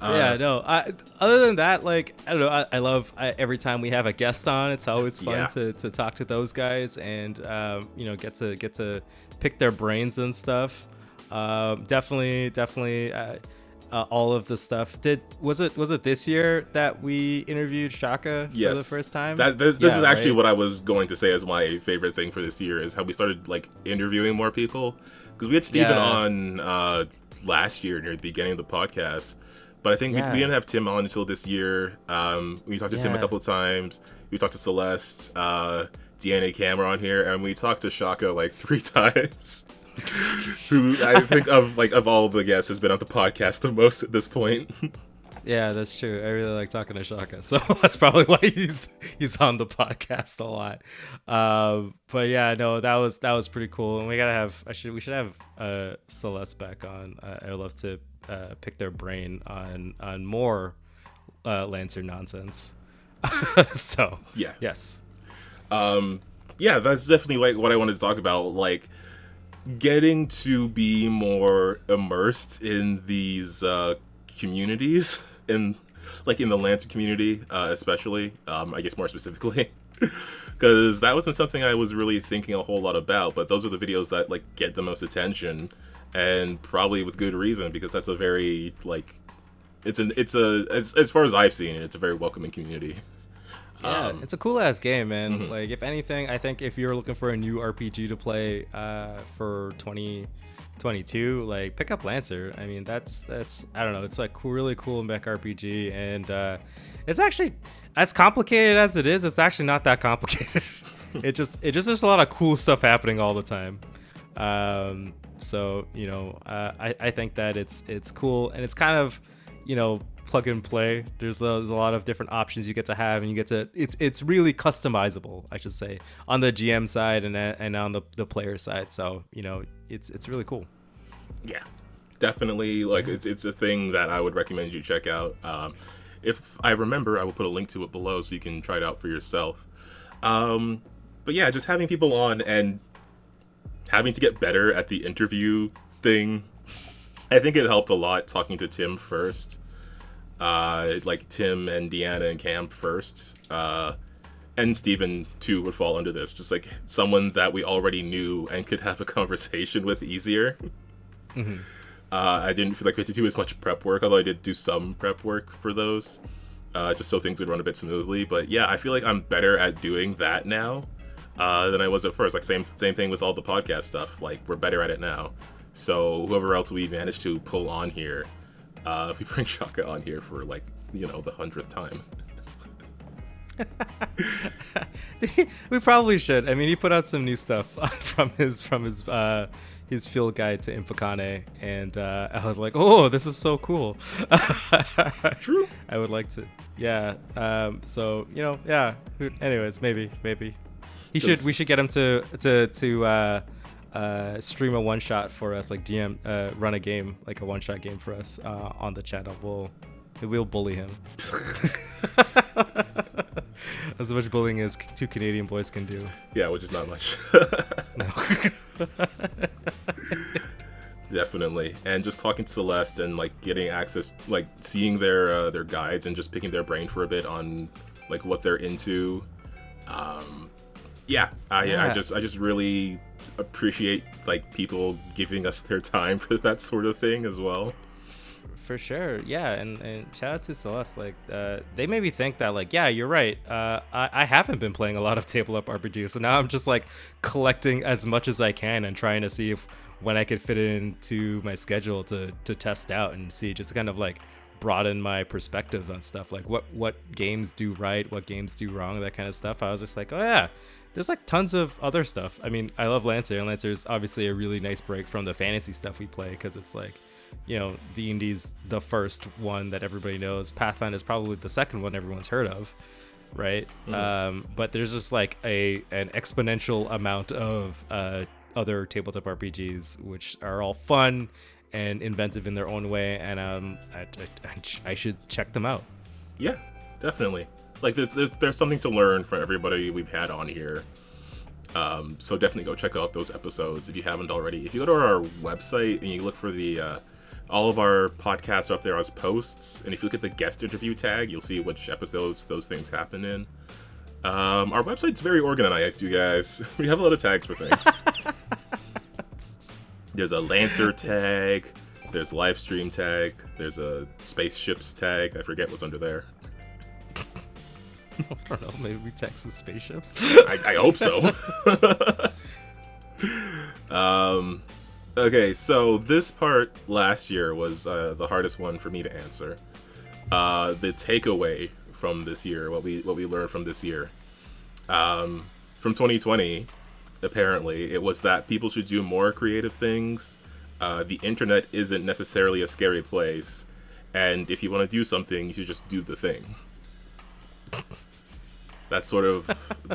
[SPEAKER 2] Yeah, no. Other than that, like I don't know. I love every time we have a guest on. It's always fun to talk to those guys and get to pick their brains and stuff. Definitely. All of the stuff. Was it this year that we interviewed Shaka for the first time?
[SPEAKER 1] This is actually what I was going to say as my favorite thing for this year is how we started like interviewing more people, because we had Steven on last year near the beginning of the podcast. But I think we didn't have Tim on until this year. We talked to Tim a couple of times. We talked to Celeste, Deanna Cam on here, and we talked to Shaka like 3 times. Who I think of all the guests has been on the podcast the most at this point.
[SPEAKER 2] Yeah, that's true. I really like talking to Shaka, so that's probably why he's on the podcast a lot. But yeah, no, that was pretty cool, and we should have Celeste back on. I would love to pick their brain on more Lancer nonsense. So
[SPEAKER 1] yeah,
[SPEAKER 2] yes,
[SPEAKER 1] yeah, that's definitely like what I wanted to talk about, like getting to be more immersed in these communities, in the Lancer community, especially, I guess more specifically, because that wasn't something I was really thinking a whole lot about. But those are the videos that like get the most attention, and probably with good reason, because that's a very like as far as I've seen it, it's a very welcoming community.
[SPEAKER 2] Yeah, it's a cool ass game, man.
[SPEAKER 1] Mm-hmm.
[SPEAKER 2] Like if anything, I think if you're looking for a new RPG to play for 2022, like pick up Lancer. I mean, that's I don't know, it's like really cool mech RPG, and it's actually as complicated as it is. It's actually not that complicated. it just there's a lot of cool stuff happening all the time. So I think that it's cool, and it's kind of plug and play. There's a lot of different options you get to have, and you get to it's really customizable, I should say, on the GM side and on the player side. So it's really cool.
[SPEAKER 1] Yeah, definitely. Like it's a thing that I would recommend you check out. If I remember, I will put a link to it below so you can try it out for yourself. But yeah, just having people on and having to get better at the interview thing, I think it helped a lot talking to Tim first. Like Tim and Deanna and Cam first, and Steven too would fall under this, just like someone that we already knew and could have a conversation with easier.
[SPEAKER 2] Mm-hmm.
[SPEAKER 1] I didn't feel like we had to do as much prep work, although I did do some prep work for those, just so things would run a bit smoothly. But yeah, I feel like I'm better at doing that now than I was at first. Like same thing with all the podcast stuff. Like we're better at it now. So whoever else we managed to pull on here, if we bring Shaka on here for like the 100th time.
[SPEAKER 2] We probably should. I mean, he put out some new stuff from his field guide to Impakane, and I was like, oh, this is so cool.
[SPEAKER 1] True.
[SPEAKER 2] I would like to. Yeah. So yeah. Anyways, maybe we should get him to stream a one shot for us, like GM run a game, like a one shot game for us on the channel. We'll bully him. As much bullying as 2 Canadian boys can do.
[SPEAKER 1] Yeah, which is not much.
[SPEAKER 2] No.
[SPEAKER 1] Definitely. And just talking to Celeste and like getting access, like seeing their guides and just picking their brain for a bit on like what they're into. I just really appreciate like people giving us their time for that sort of thing as well.
[SPEAKER 2] For sure, yeah, and shout out to Celeste. Like, they made me think that, like, yeah, you're right. I haven't been playing a lot of tabletop RPGs, so now I'm just like collecting as much as I can and trying to see if when I could fit it into my schedule to test out and see, just kind of like broaden my perspective on stuff, like what games do right, what games do wrong, that kind of stuff. I was just like, oh yeah, there's like tons of other stuff. I mean, I love Lancer, and Lancer is obviously a really nice break from the fantasy stuff we play, because it's like, you know, D&D's the first one that everybody knows. Pathfinder is probably the second one everyone's heard of, right? But there's just like an exponential amount of other tabletop RPGs, which are all fun and inventive in their own way, and I should check them out.
[SPEAKER 1] Yeah, definitely. Like there's something to learn from everybody we've had on here. So definitely go check out those episodes if you haven't already. If you go to our website and you look for the all of our podcasts are up there as posts, and if you look at the guest interview tag, you'll see which episodes those things happen in. Our website's very organized, you guys. We have a lot of tags for things. There's a Lancer tag, there's a live stream tag, there's a spaceships tag. I forget what's under there.
[SPEAKER 2] I don't know, maybe we tag some spaceships?
[SPEAKER 1] I hope so. Okay, so this part last year was the hardest one for me to answer. The takeaway from this year, what we learned from this year, from 2020, apparently, it was that people should do more creative things. The internet isn't necessarily a scary place, and if you want to do something, you should just do the thing. That's sort of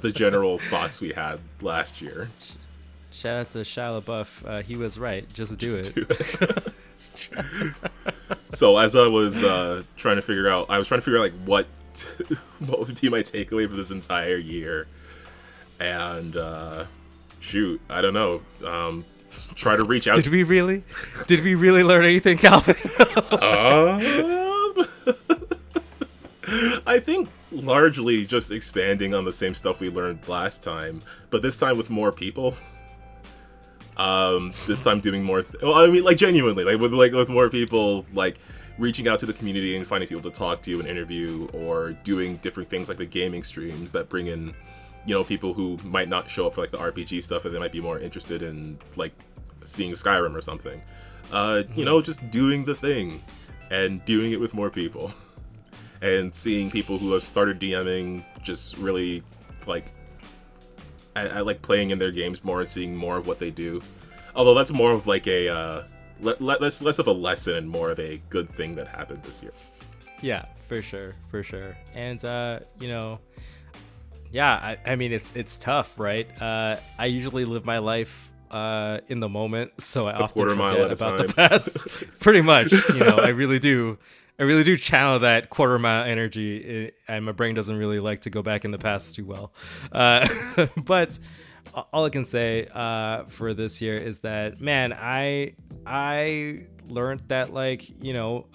[SPEAKER 1] the general thoughts we had last year.
[SPEAKER 2] Shout out to Shia LaBeouf. He was right. Just do it.
[SPEAKER 1] So as I was trying to figure out like what would be my takeaway for this entire year, and shoot, I don't know. Try to reach out.
[SPEAKER 2] Did we really learn anything, Calvin?
[SPEAKER 1] I think largely just expanding on the same stuff we learned last time, but this time with more people. This time doing more. Well, I mean, like genuinely, with more people, like reaching out to the community and finding people to talk to and interview, or doing different things like the gaming streams that bring in, you know, people who might not show up for like the RPG stuff, and they might be more interested in like seeing Skyrim or something. You know, just doing the thing and doing it with more people. And seeing people who have started DMing just really like I like playing in their games more and seeing more of what they do. Although that's more of like a less of a lesson and more of a good thing that happened this year.
[SPEAKER 2] Yeah, for sure. And you know, yeah, I mean it's tough, right? I usually live my life in the moment, so I often forget about the past. Pretty much, you know, I really do channel that quarter mile energy, and my brain doesn't really like to go back in the past too well. But all I can say for this year is that, man, I learned that, like, you know,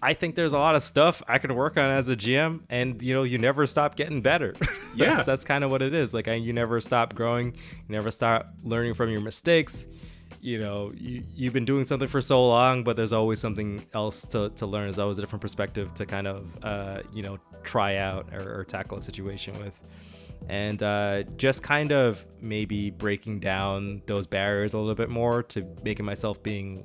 [SPEAKER 2] I think there's a lot of stuff I can work on as a GM, and, you know, you never stop getting better.
[SPEAKER 1] Yeah,
[SPEAKER 2] that's kind of what it is. Like, you never stop growing, you never stop learning from your mistakes. You know, you've been doing something for so long, but there's always something else to learn. There's always a different perspective to kind of, you know, try out or tackle a situation with. And just kind of maybe breaking down those barriers a little bit more to making myself being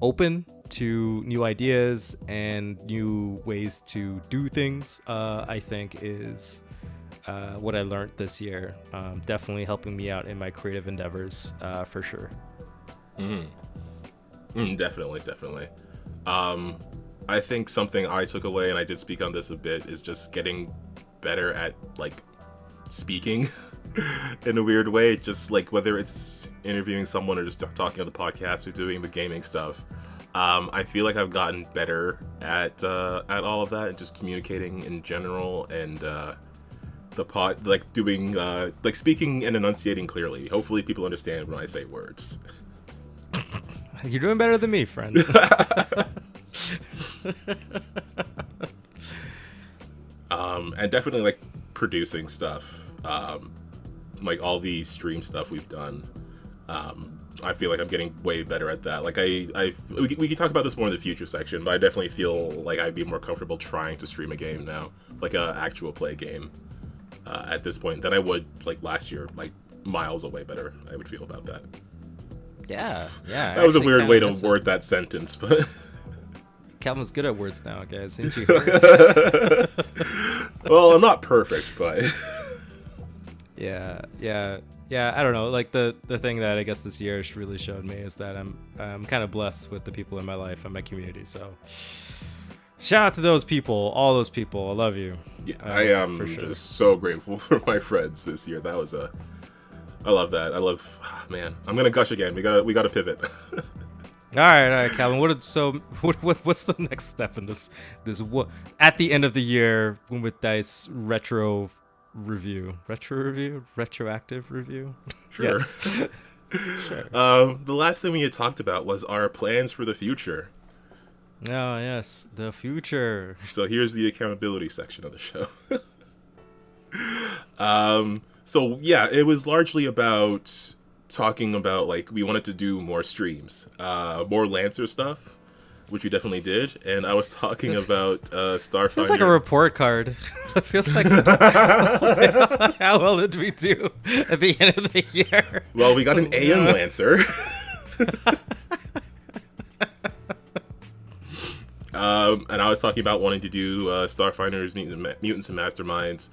[SPEAKER 2] open to new ideas and new ways to do things, I think is what I learned this year. Definitely helping me out in my creative endeavors, for sure.
[SPEAKER 1] Definitely. I think something I took away, and I did speak on this a bit, is just getting better at like speaking in a weird way. Just like whether it's interviewing someone or just talking on the podcast or doing the gaming stuff. I feel like I've gotten better at all of that and just communicating in general, and like doing like speaking and enunciating clearly. Hopefully people understand when I say words.
[SPEAKER 2] You're doing better than me, friend.
[SPEAKER 1] And definitely like producing stuff, like all the stream stuff we've done. I feel like I'm getting way better at that. Like we can talk about this more in the future section, but I definitely feel like I'd be more comfortable trying to stream a game now, like a actual play game, at this point than I would like last year. Like miles away better I would feel about that.
[SPEAKER 2] Yeah.
[SPEAKER 1] That was a weird way to word that sentence, but
[SPEAKER 2] Calvin's good at words now, guys. Didn't you?
[SPEAKER 1] Well, I'm not perfect, but
[SPEAKER 2] Yeah. I don't know. Like the thing that I guess this year has really showed me is that I'm kind of blessed with the people in my life and my community. So shout out to those people, all those people. I love you.
[SPEAKER 1] Yeah, I am just so grateful for my friends this year. That was I love that. Man, I'm gonna gush again. We gotta pivot.
[SPEAKER 2] All right, Calvin. What's the next step in this what at the end of the year with DICE retroactive review?
[SPEAKER 1] Sure.
[SPEAKER 2] Yes. Sure.
[SPEAKER 1] The last thing we had talked about was our plans for the future.
[SPEAKER 2] Oh yes, the future.
[SPEAKER 1] So here's the accountability section of the show. So yeah, it was largely about talking about like we wanted to do more streams, more Lancer stuff, which we definitely did, and I was talking about Starfinder.
[SPEAKER 2] Feels like a report card. It feels like how well did we do at the end of the year?
[SPEAKER 1] Well, we got an A in Lancer. And I was talking about wanting to do Starfinders, Mutants, and Masterminds.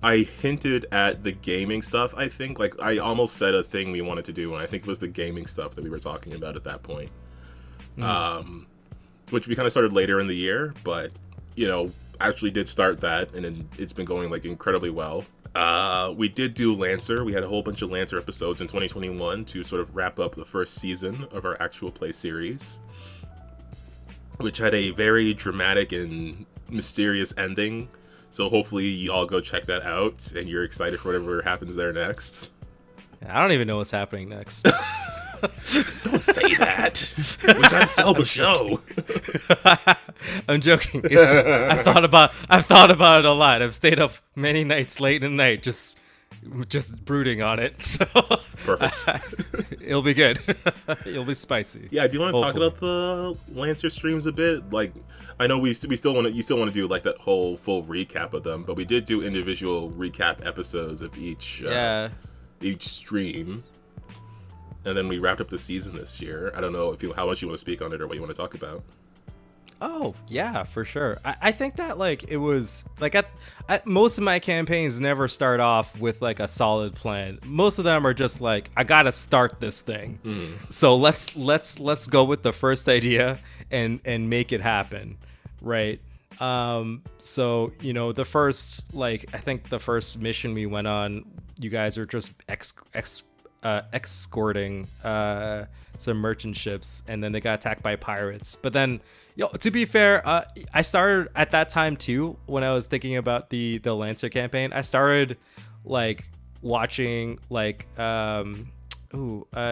[SPEAKER 1] I hinted at the gaming stuff, I think. Like, I almost said a thing we wanted to do, and I think it was the gaming stuff that we were talking about at that point. Which we kind of started later in the year, but, you know, actually did start that, and it's been going, like, incredibly well. We did do Lancer. We had a whole bunch of Lancer episodes in 2021 to sort of wrap up the first season of our actual play series, which had a very dramatic and mysterious ending. So hopefully you all go check that out, and you're excited for whatever happens there next.
[SPEAKER 2] I don't even know what's happening next.
[SPEAKER 1] Don't say that. We gotta sell the show.
[SPEAKER 2] I'm joking. I've thought about it a lot. I've stayed up many nights late in the night just brooding on it. So
[SPEAKER 1] Perfect.
[SPEAKER 2] It'll be good. It'll be spicy.
[SPEAKER 1] Yeah, do you want to talk about the Lancer streams a bit? Like, I know you still want to do like that whole full recap of them, but we did do individual recap episodes of each stream, and then we wrapped up the season this year. I don't know how much you want to speak on it or what you want to talk about.
[SPEAKER 2] Oh yeah, for sure. I think that like it was like at most of my campaigns never start off with like a solid plan. Most of them are just like, I gotta start this thing. So let's go with the first idea and make it happen, right? So you know, the first I think the first mission we went on, you guys are just escorting some merchant ships, and then they got attacked by pirates. But then, to be fair, I started at that time too when I was thinking about the Lancer campaign. I started like watching like I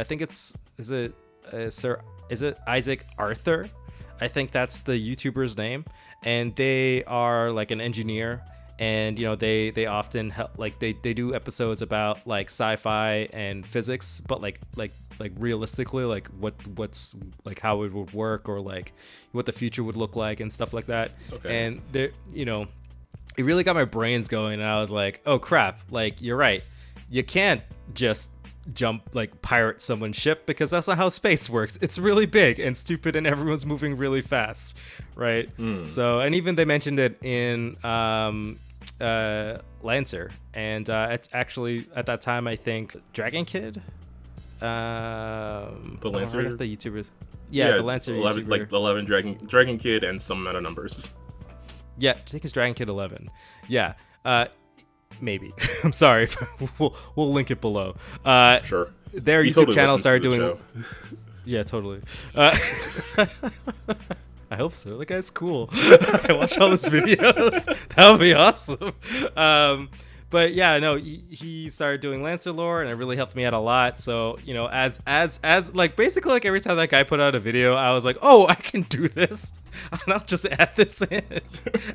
[SPEAKER 2] think is it Isaac Arthur? I think that's the YouTuber's name, and they are like an engineer. And you know, they often help, like they do episodes about like sci-fi and physics, but like realistically, like what's like how it would work, or like what the future would look like and stuff like that.
[SPEAKER 1] Okay.
[SPEAKER 2] And there, you know, it really got my brains going, and I was like, oh crap, like you're right, you can't just pirate someone's ship, because that's not how space works. It's really big and stupid, and everyone's moving really fast, right? So, and even they mentioned it in Lancer, and it's actually at that time I think Dragon Kid,
[SPEAKER 1] the Lancer,
[SPEAKER 2] the YouTubers, the Lancer
[SPEAKER 1] 11,
[SPEAKER 2] YouTuber.
[SPEAKER 1] like 11 Dragon Kid and some amount of numbers.
[SPEAKER 2] Yeah, I think it's Dragon Kid 11. Yeah, maybe. I'm sorry. we'll link it below.
[SPEAKER 1] Sure.
[SPEAKER 2] Their
[SPEAKER 1] he
[SPEAKER 2] YouTube
[SPEAKER 1] totally
[SPEAKER 2] channel started
[SPEAKER 1] to the
[SPEAKER 2] doing.
[SPEAKER 1] Show.
[SPEAKER 2] Yeah, totally. I hope so. The guy's cool. I watch all his videos. That would be awesome. But yeah, no, he started doing Lancer lore, and it really helped me out a lot. So, you know, as like basically like every time that guy put out a video, I was like, oh, I can do this, and I'll just add this in.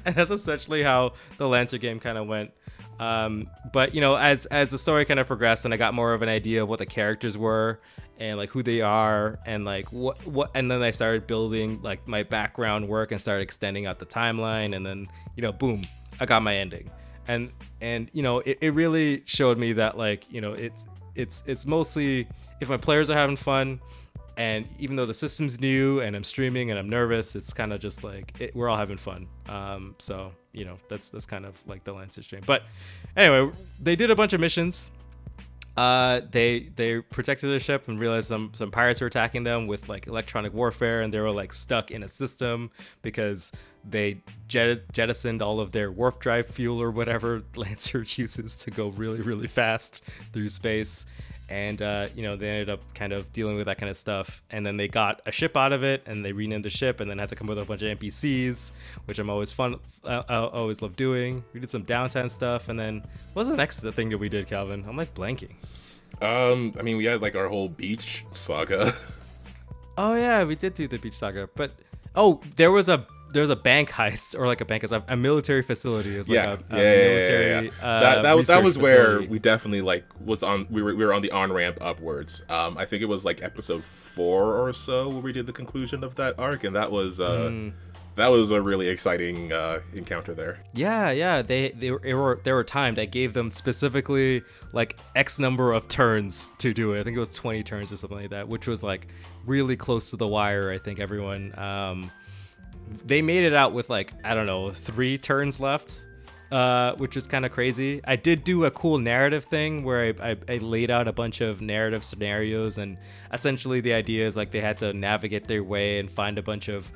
[SPEAKER 2] And that's essentially how the Lancer game kind of went. But you know, as the story kind of progressed, and I got more of an idea of what the characters were and like who they are, and like what, and then I started building like my background work and started extending out the timeline, and then, you know, boom, I got my ending. And you know, it really showed me that, like, you know, it's mostly if my players are having fun, and even though the system's new and I'm streaming and I'm nervous, it's kind of just like we're all having fun. So, you know, that's kind of like the Lancer stream. But anyway, they did a bunch of missions. They protected their ship and realized some pirates were attacking them with like electronic warfare, and they were like stuck in a system because they jettisoned all of their warp drive fuel or whatever Lancer uses to go really, really fast through space. And you know, they ended up kind of dealing with that kind of stuff, and then they got a ship out of it, and they renamed the ship, and then had to come up with a bunch of NPCs, which I'm always I always love doing. We did some downtime stuff, and then what was the next thing that we did, Calvin? I'm like blanking.
[SPEAKER 1] I mean, we had like our whole beach saga.
[SPEAKER 2] Oh yeah, we did do the beach saga, but there was a bank heist, or like a military facility. It was like a military.
[SPEAKER 1] That was where
[SPEAKER 2] facility.
[SPEAKER 1] we definitely like was on. We were on the on ramp upwards. I think it was like episode 4 or so where we did the conclusion of that arc, and that was a really exciting encounter there.
[SPEAKER 2] Yeah. They were timed. I gave them specifically like X number of turns to do it. I think it was 20 turns or something like that, which was like really close to the wire. I think everyone. They made it out with like, I don't know, 3 turns left, which is kind of crazy. I did do a cool narrative thing where I laid out a bunch of narrative scenarios, and essentially the idea is like they had to navigate their way and find a bunch of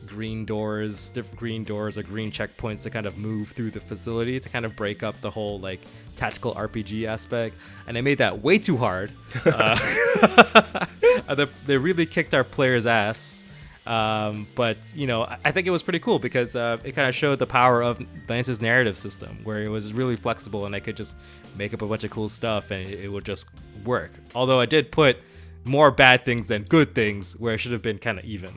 [SPEAKER 2] green doors or green checkpoints to kind of move through the facility to kind of break up the whole like tactical RPG aspect. And I made that way too hard. They really kicked our players' ass. But you know, I think it was pretty cool because it kind of showed the power of Lancer's narrative system, where it was really flexible and I could just make up a bunch of cool stuff and it would just work. Although I did put more bad things than good things, where it should have been kind of even.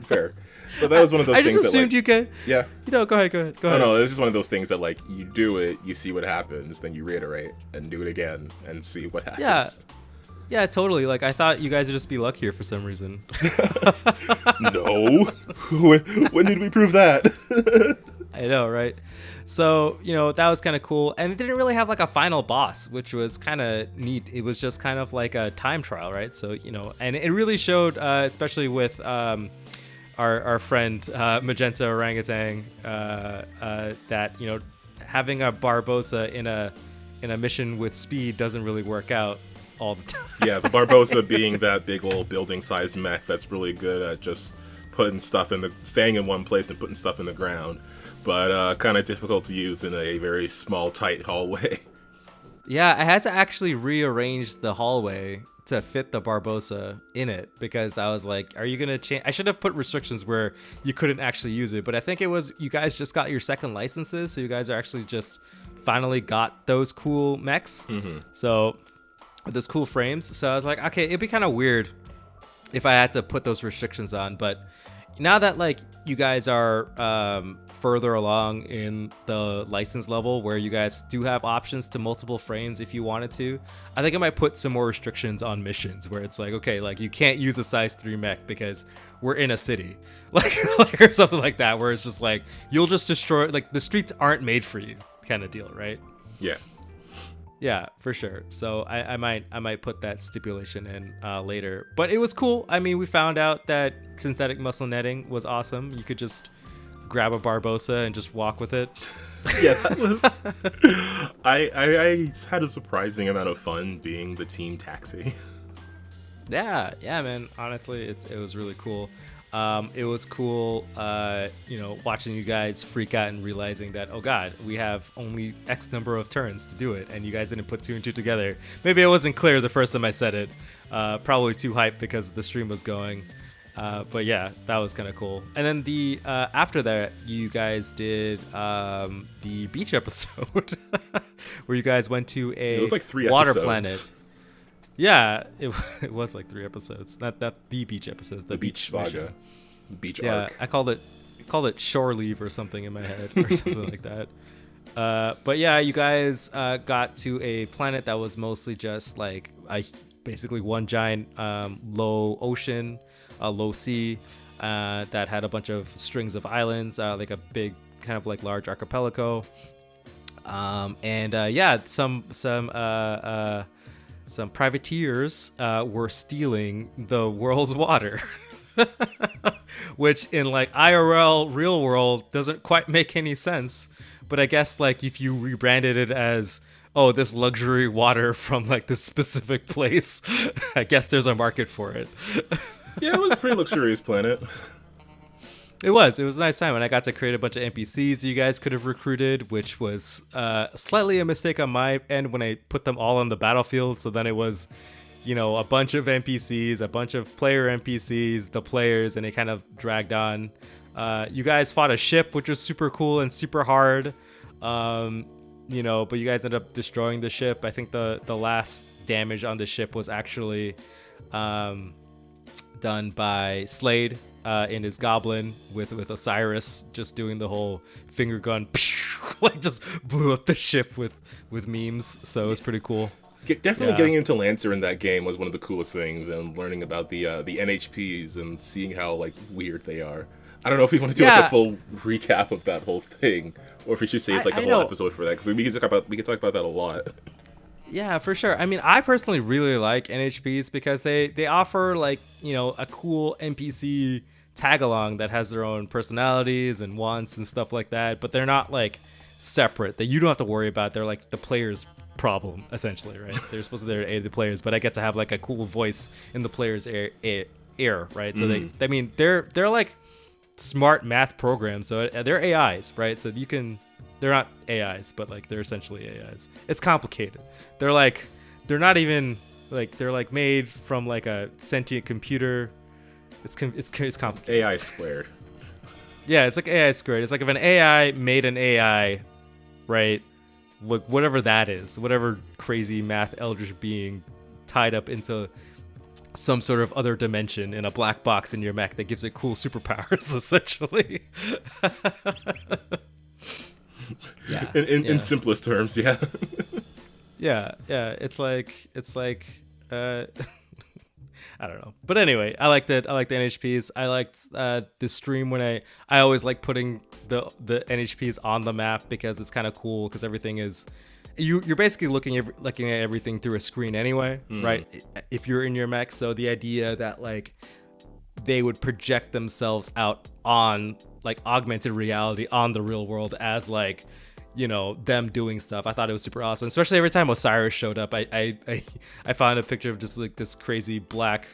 [SPEAKER 1] Fair. But that was one of those things that,
[SPEAKER 2] I just assumed
[SPEAKER 1] like,
[SPEAKER 2] you could.
[SPEAKER 1] Yeah.
[SPEAKER 2] You know, go ahead.
[SPEAKER 1] No, it was just one of those things that like you do it, you see what happens, then you reiterate and do it again and see what happens.
[SPEAKER 2] Yeah, totally. Like, I thought you guys would just be luckier for some reason.
[SPEAKER 1] No. When did we prove that?
[SPEAKER 2] I know, right? So, you know, that was kind of cool. And it didn't really have like a final boss, which was kind of neat. It was just kind of like a time trial, right? So, you know, and it really showed, especially with our friend Magenta Orangutan, that, you know, having a Barbossa in a mission with speed doesn't really work out all the time.
[SPEAKER 1] Yeah, the Barbossa being that big old building-sized mech that's really good at just putting stuff staying in one place and putting stuff in the ground, but kind of difficult to use in a very small, tight hallway.
[SPEAKER 2] Yeah, I had to actually rearrange the hallway to fit the Barbossa in it because I was like, are you going to change? I should have put restrictions where you couldn't actually use it, but I think it was you guys just got your second licenses, so you guys are actually just finally got those cool mechs. Mm-hmm. So those cool frames. So I was like, okay, it'd be kind of weird if I had to put those restrictions on, but now that like you guys are further along in the license level where you guys do have options to multiple frames if you wanted to, I think I might put some more restrictions on missions where it's like, okay, like you can't use a size 3 mech because we're in a city, like or something like that, where it's just like you'll just destroy, like the streets aren't made for you kind of deal, right? Yeah, for sure. So I might put that stipulation in later. But it was cool. I mean, we found out that synthetic muscle netting was awesome. You could just grab a Barbossa and just walk with it.
[SPEAKER 1] Yeah, that was. I had a surprising amount of fun being the team taxi.
[SPEAKER 2] Yeah, man. Honestly, it was really cool. It was cool, you know, watching you guys freak out and realizing that, oh god, we have only X number of turns to do it, and you guys didn't put 2 and 2 together. Maybe I wasn't clear the first time I said it. Probably too hyped because the stream was going. But yeah, that was kind of cool. And then the after that, you guys did the beach episode where you guys went to
[SPEAKER 1] It was
[SPEAKER 2] a
[SPEAKER 1] like 3
[SPEAKER 2] water
[SPEAKER 1] episodes.
[SPEAKER 2] planet. Yeah, it was like 3 episodes, not the beach episodes, the beach
[SPEAKER 1] saga,
[SPEAKER 2] mission.
[SPEAKER 1] beach
[SPEAKER 2] Yeah,
[SPEAKER 1] arc.
[SPEAKER 2] I called it shore leave or something in my head or something like that. But yeah, you guys got to a planet that was mostly just like basically one giant low ocean, low sea that had a bunch of strings of islands, like a big kind of like large archipelago. And yeah, some privateers were stealing the world's water. Which in like IRL real world doesn't quite make any sense. But I guess like if you rebranded it as, oh, this luxury water from like this specific place, I guess there's a market for it.
[SPEAKER 1] Yeah, it was a pretty luxurious planet.
[SPEAKER 2] It was a nice time, and I got to create a bunch of NPCs you guys could have recruited, which was slightly a mistake on my end when I put them all on the battlefield. So then it was, you know, a bunch of NPCs, a bunch of player NPCs, the players, and it kind of dragged on. You guys fought a ship, which was super cool and super hard, you know, but you guys ended up destroying the ship. I think the last damage on the ship was actually done by Slade in his goblin with Osiris just doing the whole finger gun, like just blew up the ship with memes. So it was pretty cool.
[SPEAKER 1] Definitely getting into Lancer in that game was one of the coolest things, and learning about the NHPs and seeing how like weird they are. I don't know if we want to do like a full recap of that whole thing, or if we should save like a whole episode for that, because we can talk about that a lot.
[SPEAKER 2] Yeah, for sure. I mean, I personally really like NHPs because they offer like, you know, a cool NPC tag along that has their own personalities and wants and stuff like that, but they're not like separate that you don't have to worry about. They're like the player's problem essentially, right? They're supposed to be there to aid the players, but I get to have like a cool voice in the player's ear, right? So they're like smart math programs, so they're AIs, right? So they're not AIs, but like they're essentially AIs. It's complicated. They're not even like, they're like made from like a sentient computer. It's complicated.
[SPEAKER 1] AI squared.
[SPEAKER 2] Yeah, it's like AI squared. It's like if an AI made an AI, right? Whatever that is, whatever crazy math eldritch being tied up into some sort of other dimension in a black box in your mech that gives it cool superpowers, essentially. Yeah.
[SPEAKER 1] In simplest terms, yeah.
[SPEAKER 2] Yeah. It's like I don't know. But anyway, I liked it. I liked the NHPs. I liked the stream when I always like putting the NHPs on the map because it's kind of cool, because everything is you're basically looking at everything through a screen anyway, right? If you're in your mech. So the idea that like they would project themselves out on like augmented reality on the real world as like, you know, them doing stuff. I thought it was super awesome, especially every time Osiris showed up. I found a picture of just like this crazy black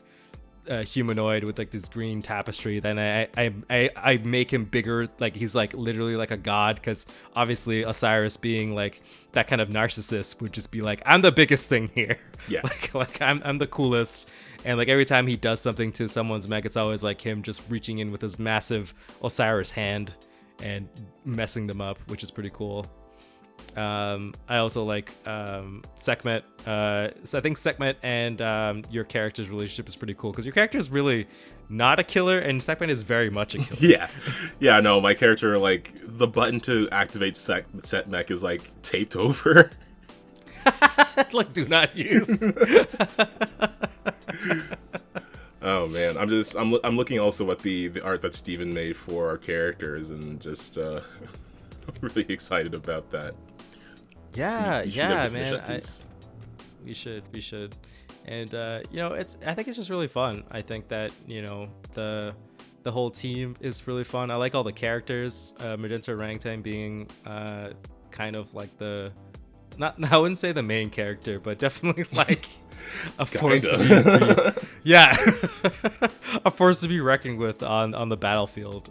[SPEAKER 2] humanoid with like this green tapestry. Then I make him bigger, like he's like literally like a god, because obviously Osiris being like that kind of narcissist would just be like, I'm the biggest thing here.
[SPEAKER 1] Yeah.
[SPEAKER 2] like I'm the coolest. And like every time he does something to someone's mech, it's always like him just reaching in with his massive Osiris hand and messing them up, which is pretty cool. I also like Sekhmet. So I think Sekhmet and your character's relationship is pretty cool, because your character is really not a killer and Sekhmet is very much a killer.
[SPEAKER 1] Yeah, no, my character, like, the button to activate set mech is like taped over.
[SPEAKER 2] Like, do not use.
[SPEAKER 1] Oh man, I'm looking also at the art that Steven made for our characters, and just I'm really excited about that.
[SPEAKER 2] Yeah, man. We should. And you know, I think it's just really fun. I think that, you know, the whole team is really fun. I like all the characters. Magenta Orangutang being kind of like I wouldn't say the main character, but definitely like a force to be a force to be reckoned with on the battlefield.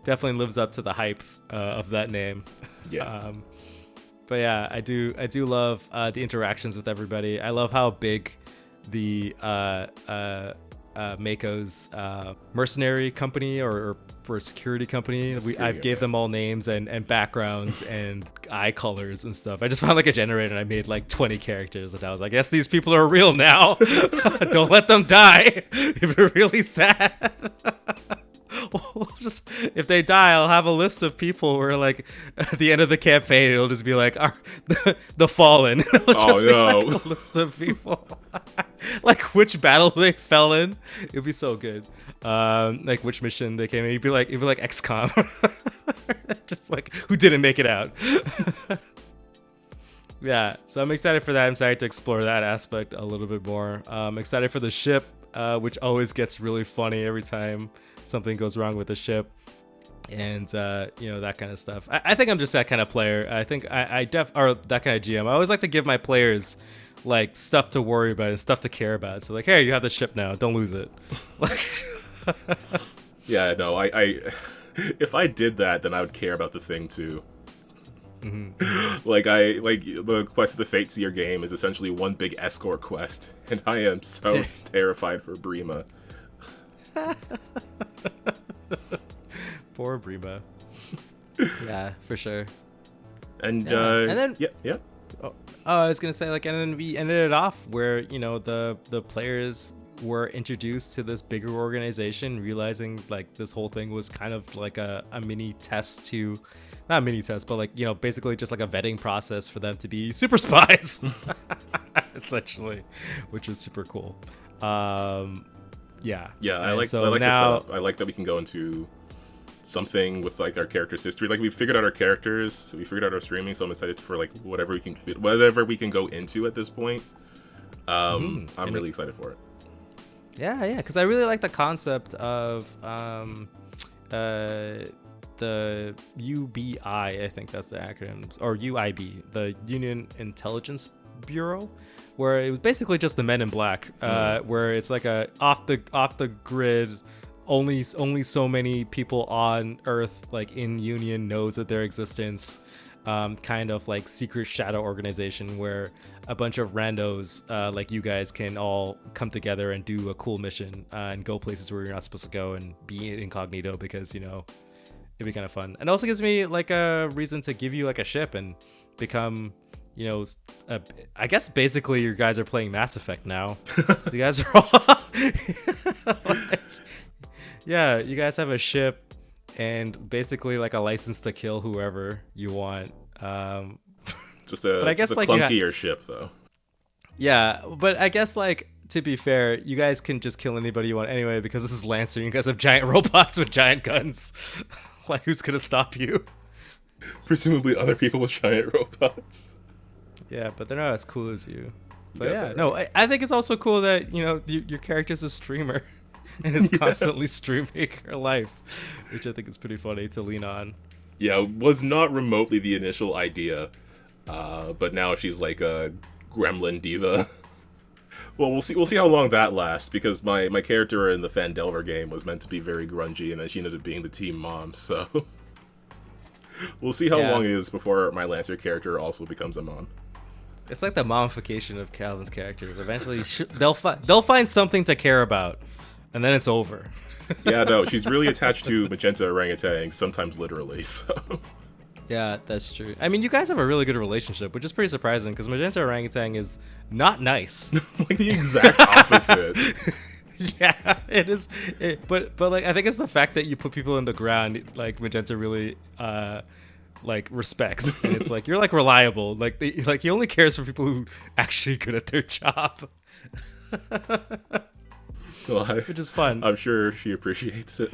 [SPEAKER 2] Definitely lives up to the hype of that name.
[SPEAKER 1] Yeah.
[SPEAKER 2] But yeah, I do love the interactions with everybody. I love how big the Mako's mercenary company or for a security company. I've gave them all names and backgrounds and eye colors and stuff. I just found like a generator and I made like 20 characters and I was like, I guess these people are real now. Don't let them die. If you're really sad. Just if they die, I'll have a list of people where like at the end of the campaign it'll just be like the fallen.
[SPEAKER 1] Oh no,
[SPEAKER 2] like a list of people. Like which battle they fell in. It'd be so good. Like which mission they came in. It'd be like XCOM. Just like who didn't make it out. Yeah, so I'm excited for that. I'm excited to explore that aspect a little bit more. I'm excited for the ship, which always gets really funny every time something goes wrong with the ship, and that kind of stuff. I think I'm just that kind of player. I think or that kind of GM. I always like to give my players like stuff to worry about and stuff to care about. So like, hey, you have the ship now, don't lose it.
[SPEAKER 1] Yeah, no, I if I did that, then I would care about the thing too. Mm-hmm. like the quest of the Fate Seer game is essentially one big escort quest, and I am so terrified for Brima.
[SPEAKER 2] Poor Brima. Yeah, for sure.
[SPEAKER 1] And then yeah.
[SPEAKER 2] Oh, I was gonna say and then we ended it off where the players were introduced to this bigger organization, realizing like this whole thing was kind of like a mini test to. Not a mini test, but basically just like a vetting process for them to be super spies, essentially, which is super cool. Yeah.
[SPEAKER 1] I like the setup. I like that we can go into something with like our character's history. Like we figured out our characters, so we figured out our streaming. So I'm excited for like whatever we can go into at this point. I'm really excited for it.
[SPEAKER 2] Yeah, because I really like the concept of the UBI, I think that's the acronym, or UIB, the Union Intelligence Bureau, where it was basically just the Men in Black, where it's like a off the grid, only so many people on Earth, like in Union, knows of their existence, kind of like secret shadow organization where a bunch of randos like you guys can all come together and do a cool mission and go places where you're not supposed to go and be incognito because it'd be kind of fun. And also gives me like a reason to give you like a ship and become, I guess basically you guys are playing Mass Effect now. You guys are all yeah, you guys have a ship and basically like a license to kill whoever you want.
[SPEAKER 1] Just a clunkier ship though.
[SPEAKER 2] Yeah, but I guess like to be fair, you guys can just kill anybody you want anyway because this is Lancer. You guys have giant robots with giant guns. Like, who's gonna stop you?
[SPEAKER 1] Presumably other people with giant robots.
[SPEAKER 2] Yeah, but they're not as cool as you. But I think it's also cool that your character's a streamer and is constantly streaming her life, which I think is pretty funny to lean on.
[SPEAKER 1] Yeah, was not remotely the initial idea, but now she's like a gremlin diva. Well, we'll see how long that lasts, because my character in the Fandelver game was meant to be very grungy, and then she ended up being the team mom, so we'll see how long it is before my Lancer character also becomes a mom.
[SPEAKER 2] It's like the momification of Calvin's characters. Eventually, they'll find something to care about, and then it's over.
[SPEAKER 1] Yeah, no, she's really attached to Magenta Orangutan, sometimes literally, so...
[SPEAKER 2] Yeah, that's true. I mean, you guys have a really good relationship, which is pretty surprising because Magenta Orangutan is not nice.
[SPEAKER 1] Like the exact opposite.
[SPEAKER 2] Yeah, it is. But like, I think it's the fact that you put people in the ground, like Magenta really, like respects, and it's like you're like reliable. Like he only cares for people who actually good at their job.
[SPEAKER 1] Well,
[SPEAKER 2] which is fun.
[SPEAKER 1] I'm sure she appreciates it.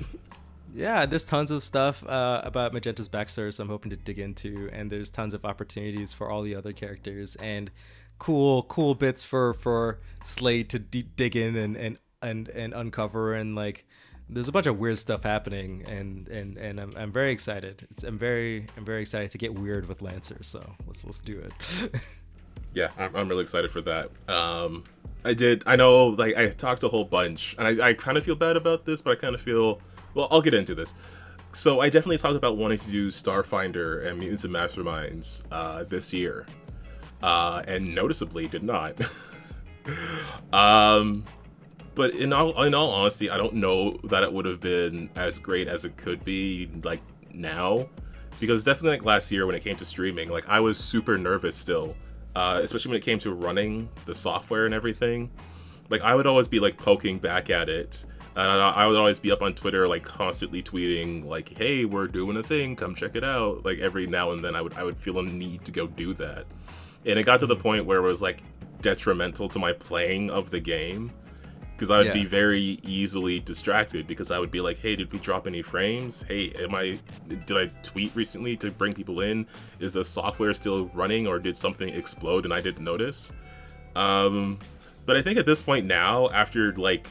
[SPEAKER 2] Yeah, there's tons of stuff about Magenta's backstory, so I'm hoping to dig into, and there's tons of opportunities for all the other characters and cool bits for Slade to dig in and uncover, and like there's a bunch of weird stuff happening, and I'm very excited. I'm very excited to get weird with Lancer, so let's do it.
[SPEAKER 1] Yeah, I'm really excited for that. I know like I talked a whole bunch, and I kind of feel bad about this, but I kind of feel. Well, I'll get into this. So I definitely talked about wanting to do Starfinder and Mutants and Masterminds this year, and noticeably did not. But in all honesty, I don't know that it would have been as great as it could be like now, because definitely like last year when it came to streaming, like I was super nervous still, especially when it came to running the software and everything. Like I would always be like poking back at it. I would always be up on Twitter, like constantly tweeting, like, "Hey, we're doing a thing. Come check it out." Like every now and then, I would feel a need to go do that, and it got to the point where it was like detrimental to my playing of the game, because I would be very easily distracted, because I would be like, "Hey, did we drop any frames? Hey, did I tweet recently to bring people in? Is the software still running, or did something explode and I didn't notice?" But I think at this point now, after like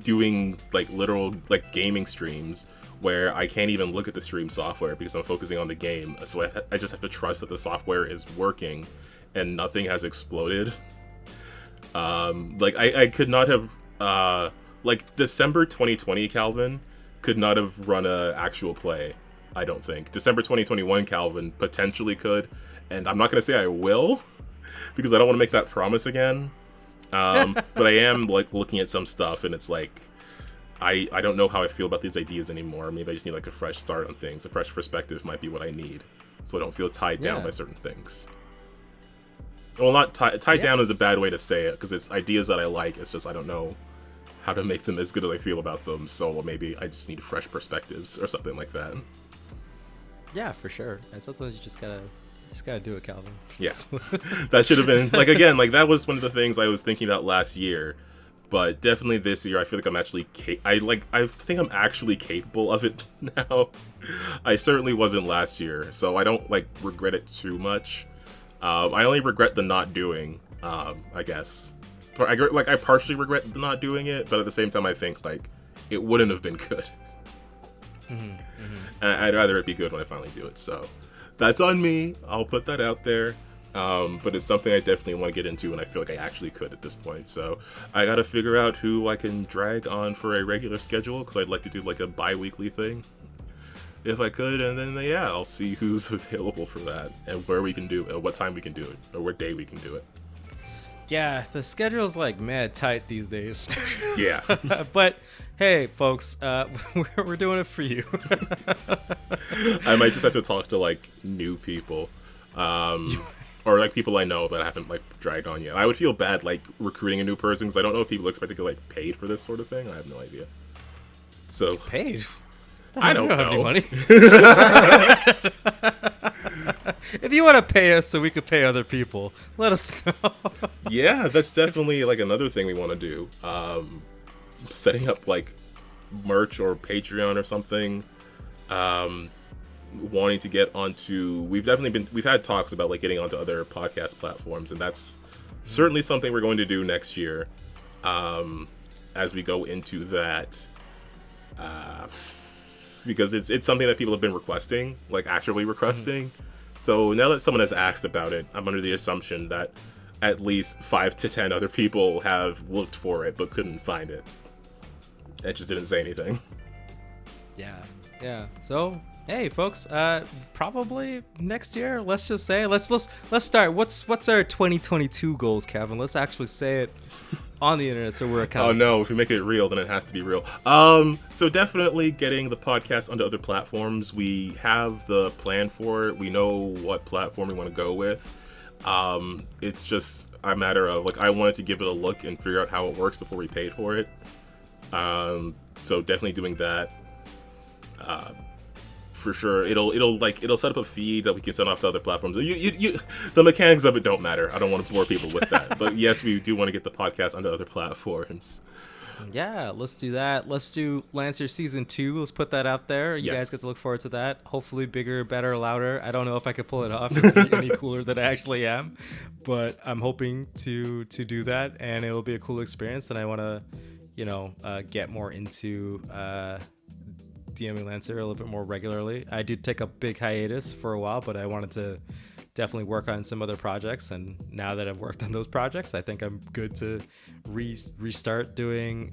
[SPEAKER 1] doing like literal like gaming streams where I can't even look at the stream software because I'm focusing on the game, so I just have to trust that the software is working and nothing has exploded. Like I could not have like December 2020 Calvin could not have run a actual play. I don't think December 2021 Calvin potentially could, and I'm not gonna say I will because I don't want to make that promise again. But I am like looking at some stuff, and it's like I don't know how I feel about these ideas anymore. Maybe I just need like a fresh start on things. A fresh perspective might be what I need, so I don't feel tied down by certain things. Well, not tied down is a bad way to say it, because it's ideas that I like. It's just I don't know how to make them as good as I feel about them. So maybe I just need fresh perspectives or something like that.
[SPEAKER 2] Yeah, for sure. And sometimes you just gotta do it, Calvin.
[SPEAKER 1] Yeah, that should have been like, again, like that was one of the things I was thinking about last year, but definitely this year I feel like I'm actually I think I'm actually capable of it now. I certainly wasn't last year, so I don't like regret it too much. I only regret the not doing, I guess. I partially regret the not doing it, but at the same time I think like it wouldn't have been good. I'd rather it be good when I finally do it. So that's on me. I'll put that out there. But it's something I definitely want to get into, and I feel like I actually could at this point. So I got to figure out who I can drag on for a regular schedule, because I'd like to do like a bi-weekly thing if I could. And then, yeah, I'll see who's available for that and where we can do it, what time we can do it, or what day we can do it.
[SPEAKER 2] Yeah, the schedule's like mad tight these days.
[SPEAKER 1] Yeah.
[SPEAKER 2] But hey, folks, we're doing it for you.
[SPEAKER 1] I might just have to talk to like new people, or like people I know but I haven't like dragged on yet. I would feel bad like recruiting a new person, because I don't know if people expect to get like paid for this sort of thing. I have no idea. So
[SPEAKER 2] paid?
[SPEAKER 1] I don't
[SPEAKER 2] have any
[SPEAKER 1] know.
[SPEAKER 2] money. If you want to pay us so we could pay other people, let us know.
[SPEAKER 1] Yeah, that's definitely like another thing we want to do. Setting up like merch or Patreon or something. Wanting to get onto, we've had talks about like getting onto other podcast platforms, and that's certainly something we're going to do next year. As we go into that, because it's something that people have been requesting, like actually requesting. So now that someone has asked about it, I'm under the assumption that at least 5 to 10 other people have looked for it but couldn't find it. It just didn't say anything.
[SPEAKER 2] Yeah. So hey, folks, probably next year. Let's just say let's start. What's our 2022 goals, Kevin? Let's actually say it on the internet so we're accountable.
[SPEAKER 1] Oh no, if we make it real, then it has to be real. So definitely getting the podcast onto other platforms. We have the plan for it. We know what platform we want to go with. It's just a matter of like, I wanted to give it a look and figure out how it works before we paid for it. So definitely doing that. For sure, it'll set up a feed that we can send off to other platforms. The mechanics of it don't matter. I don't want to bore people with that. But yes, we do want to get the podcast onto other platforms.
[SPEAKER 2] Yeah, let's do that. Let's do Lancer Season 2. Let's put that out there. You guys
[SPEAKER 1] Yes.
[SPEAKER 2] get to look forward to that. Hopefully bigger, better, louder. I don't know if I could pull it off and be any cooler than I actually am. But I'm hoping to do that, and it'll be a cool experience. And I want to, get more into DMing Lancer a little bit more regularly. I did take a big hiatus for a while, but I wanted to definitely work on some other projects, and now that I've worked on those projects, I think I'm good to restart doing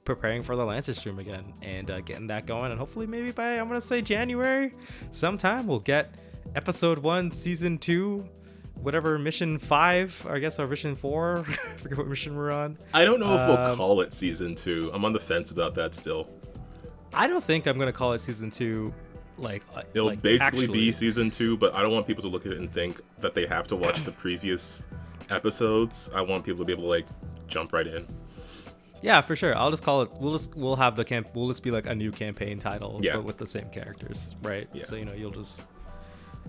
[SPEAKER 2] preparing for the Lancer stream again, and getting that going, and hopefully maybe by, I'm gonna say, January sometime, we'll get episode 1 season 2 whatever mission 5, I guess, or mission 4. I forget what mission we're on.
[SPEAKER 1] I don't know if we'll call it season 2. I'm on the fence about that still.
[SPEAKER 2] I don't think I'm gonna call it season 2.
[SPEAKER 1] It'll basically be season 2, but I don't want people to look at it and think that they have to watch the previous episodes. I want people to be able to like jump right in.
[SPEAKER 2] Yeah, for sure. I'll just call it. We'll have the camp. We'll just be like a new campaign title,
[SPEAKER 1] yeah,
[SPEAKER 2] but with the same characters, right?
[SPEAKER 1] Yeah.
[SPEAKER 2] So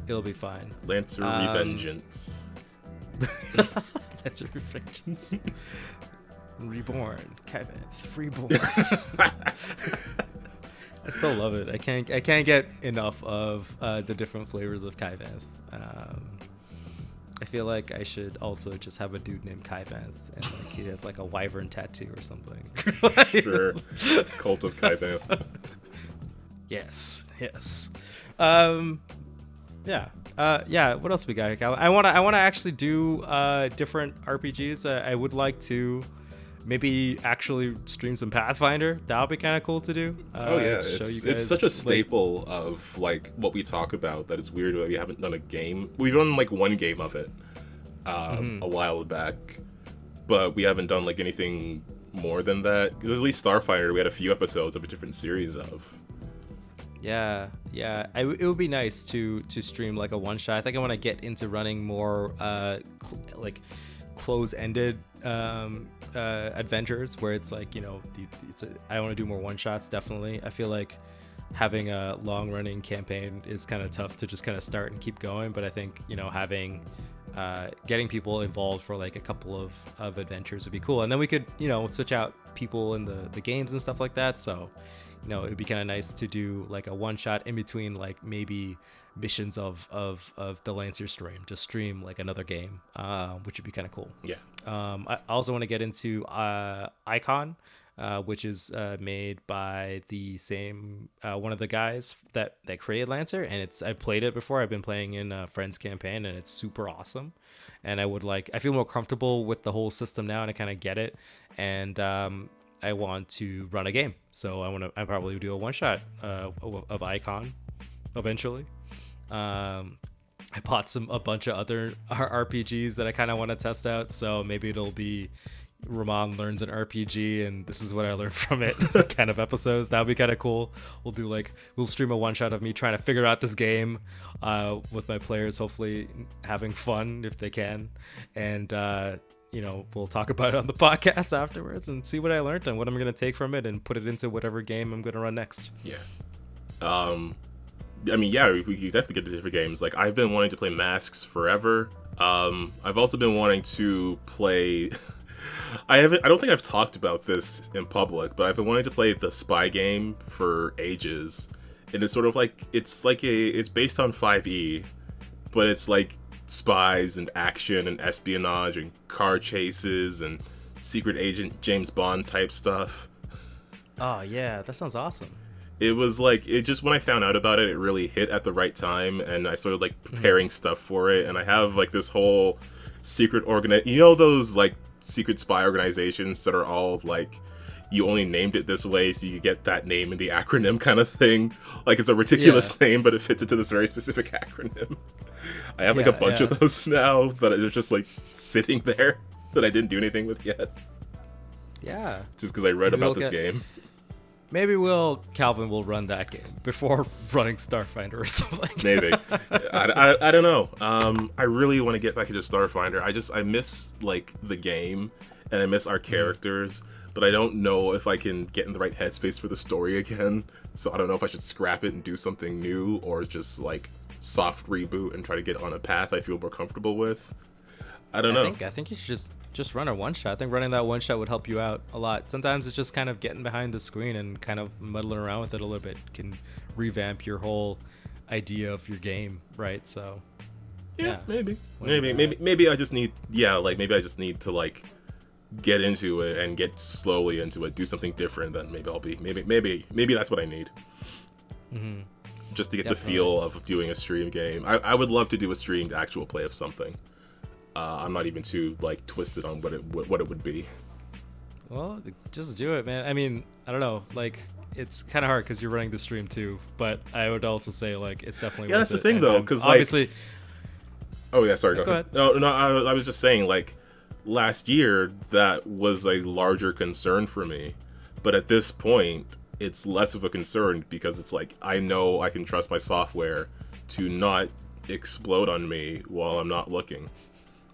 [SPEAKER 2] it'll be fine.
[SPEAKER 1] Lancer Revengeance.
[SPEAKER 2] Lancer Revengeance. Reborn. Kevin. Reborn. I still love it. I can't get enough of the different flavors of Kaivanth. I feel like I should also just have a dude named Kaivanth, and like he has like a wyvern tattoo or something.
[SPEAKER 1] Sure. Cult of Kaivanth.
[SPEAKER 2] Yes. Yeah. What else we got here, Cal? I wanna actually do different RPGs. I would like to maybe actually stream some Pathfinder. That would be kind of cool to do.
[SPEAKER 1] It's such a staple of like what we talk about that it's weird that we haven't done a game. We've done like one game of it a while back, but we haven't done like anything more than that. Because at least Starfighter, we had a few episodes of a different series of.
[SPEAKER 2] Yeah. It would be nice to stream like a one shot. I think I want to get into running more like close-ended adventures where it's like, you know, I want to do more one shots. Definitely. I feel like having a long-running campaign is kind of tough to just kind of start and keep going, but I think, you know, having getting people involved for like a couple of adventures would be cool, and then we could, you know, switch out people in the games and stuff like that. So, you know, it'd be kind of nice to do like a one shot in between, like maybe missions of the Lancer stream, just stream like another game, which would be kind of cool.
[SPEAKER 1] Yeah.
[SPEAKER 2] I also want to get into Icon, which is made by the same one of the guys that created Lancer, and I've played it before. I've been playing in a friend's campaign, and it's super awesome. And I feel more comfortable with the whole system now, and I kind of get it. And I want to run a game, so I probably do a one shot of Icon eventually. I bought a bunch of other RPGs that I kind of want to test out, so maybe it'll be Ramon learns an RPG and this is what I learned from it kind of episodes. That would be kind of cool. We'll stream a one shot of me trying to figure out this game with my players, hopefully having fun if they can, and you know, we'll talk about it on the podcast afterwards and see what I learned and what I'm going to take from it and put it into whatever game I'm going to run next.
[SPEAKER 1] Yeah. I mean, yeah, we could definitely get to different games. Like, I've been wanting to play Masks forever. I've also been wanting to play... I don't think I've talked about this in public, but I've been wanting to play the Spy game for ages. And it's sort of like, it's based on 5e, but it's like spies and action and espionage and car chases and secret agent James Bond type stuff.
[SPEAKER 2] Oh yeah, that sounds awesome.
[SPEAKER 1] It was like, when I found out about it, it really hit at the right time, and I started like preparing stuff for it, and I have like this whole secret you know, those like secret spy organizations that are all like, you only named it this way so you get that name in the acronym kind of thing. Like, it's a ridiculous name, but it fits into this very specific acronym. I have like a bunch of those now that are just like sitting there that I didn't do anything with yet.
[SPEAKER 2] Yeah.
[SPEAKER 1] Just because I read about this game.
[SPEAKER 2] Maybe Calvin will run that game before running Starfinder or something.
[SPEAKER 1] Maybe. I don't know. I really want to get back into Starfinder. I miss like the game, and I miss our characters, but I don't know if I can get in the right headspace for the story again. So I don't know if I should scrap it and do something new, or just like soft reboot and try to get on a path I feel more comfortable with. I don't know.
[SPEAKER 2] I think you should just run a one shot. I think running that one shot would help you out a lot. Sometimes it's just kind of getting behind the screen and kind of muddling around with it a little bit can revamp your whole idea of your game, right? So
[SPEAKER 1] maybe I just need to like get into it and get slowly into it, do something different. Then maybe that's what I need.
[SPEAKER 2] Mm-hmm.
[SPEAKER 1] Just to get the feel of doing a stream game. I would love to do a streamed actual play of something. I'm not even too like twisted on what it would be.
[SPEAKER 2] Well, just do it, man. I mean, I don't know, like it's kind of hard because you're running the stream too. But I would also say like it's definitely worth
[SPEAKER 1] that's the
[SPEAKER 2] it.
[SPEAKER 1] thing,
[SPEAKER 2] and,
[SPEAKER 1] though, because
[SPEAKER 2] obviously,
[SPEAKER 1] Oh yeah, sorry.
[SPEAKER 2] Go ahead.
[SPEAKER 1] No, I was just saying, like, last year that was a larger concern for me, but at this point, it's less of a concern because it's like I know I can trust my software to not explode on me while I'm not looking,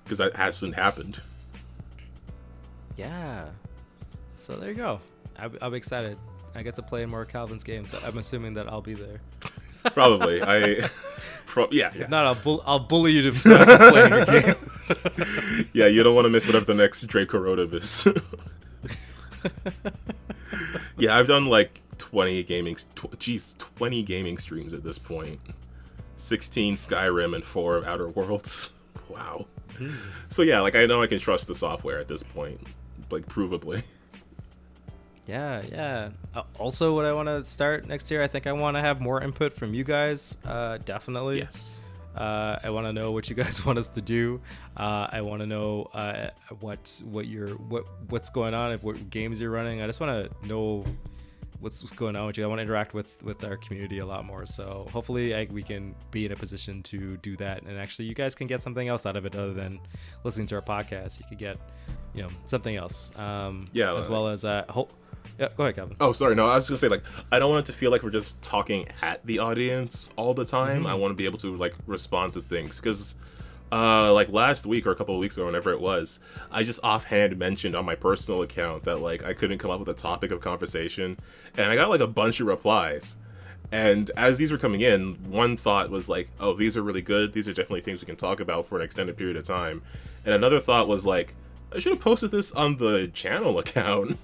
[SPEAKER 1] because that hasn't happened.
[SPEAKER 2] Yeah. So there you go. I'm excited. I get to play more Calvin's games. So I'm assuming that I'll be there.
[SPEAKER 1] Probably. Yeah.
[SPEAKER 2] If not, I'll bully you to start playing a game.
[SPEAKER 1] Yeah, you don't want to miss whatever the next Draco Rotive is. Yeah, I've done like 20 gaming streams at this point. 16 Skyrim and 4 of Outer Worlds. Wow. So yeah, like I know I can trust the software at this point, like provably.
[SPEAKER 2] Yeah. Also, what I want to start next year, I think I want to have more input from you guys. Definitely.
[SPEAKER 1] Yes.
[SPEAKER 2] I want to know what you guys want us to do. I want to know what's going on, what games you're running. I just want to know what's going on with you. I want to interact with our community a lot more. So hopefully we can be in a position to do that. And actually, you guys can get something else out of it other than listening to our podcast. You could get, something else. As well as yeah, go ahead, Kevin.
[SPEAKER 1] Oh, sorry. No, I was gonna say, like, I don't want it to feel like we're just talking at the audience all the time.
[SPEAKER 2] Mm-hmm.
[SPEAKER 1] I want to be able to like respond to things because, like last week or a couple of weeks ago, whenever it was, I just offhand mentioned on my personal account that like I couldn't come up with a topic of conversation, and I got like a bunch of replies. And as these were coming in, one thought was like, oh, these are really good. These are definitely things we can talk about for an extended period of time. And another thought was like, I should have posted this on the channel account.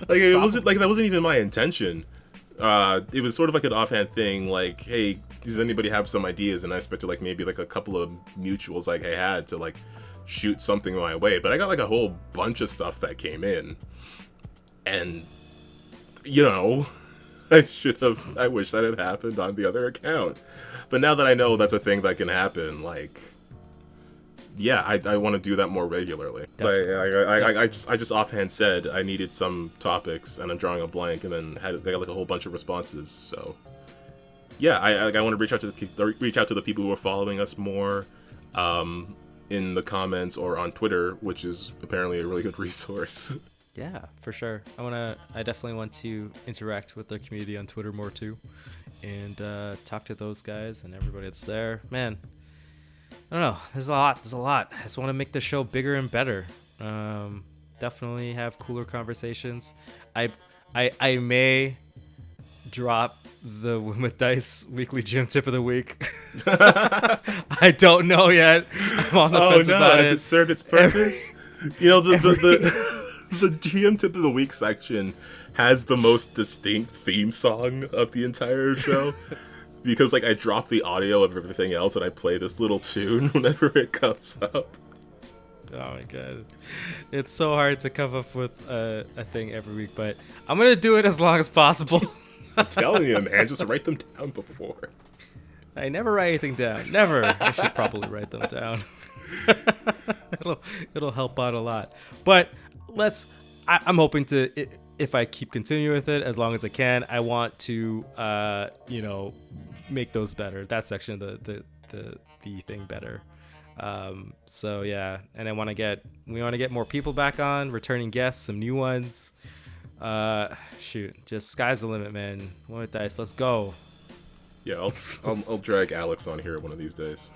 [SPEAKER 1] Like it wasn't like that wasn't even my intention. It was sort of like an offhand thing, like, hey, does anybody have some ideas? And I expected like maybe like a couple of mutuals like I had to like shoot something my way, but I got like a whole bunch of stuff that came in, and I wish that had happened on the other account. But now that I know that's a thing that can happen, like, yeah, I want to do that more regularly. I just offhand said I needed some topics, and I'm drawing a blank, and then I got like a whole bunch of responses. So, yeah, I want to reach out to the people who are following us more, in the comments or on Twitter, which is apparently a really good resource.
[SPEAKER 2] Yeah, for sure. I definitely want to interact with their community on Twitter more too, and talk to those guys and everybody that's there. Man, I don't know. There's a lot. I just want to make the show bigger and better. Definitely have cooler conversations. I may drop the Win with Dice weekly gym tip of the week. I don't know yet. I'm on the fence about it.
[SPEAKER 1] Has it served its purpose? The GM tip of the week section has the most distinct theme song of the entire show. Because, like, I drop the audio of everything else and I play this little tune whenever it comes up.
[SPEAKER 2] Oh my god. It's so hard to come up with a thing every week, but I'm going to do it as long as possible.
[SPEAKER 1] I'm telling you, man, just write them down before.
[SPEAKER 2] I never write anything down. Never. I should probably write them down. It'll help out a lot. But I'm hoping to, if I keep continuing with it as long as I can, I want to, make those better. That section of the thing better. So yeah, and we want to get more people back on, returning guests, some new ones. Just sky's the limit, man. One with Dice, let's go.
[SPEAKER 1] Yeah, I'll drag Alex on here one of these days.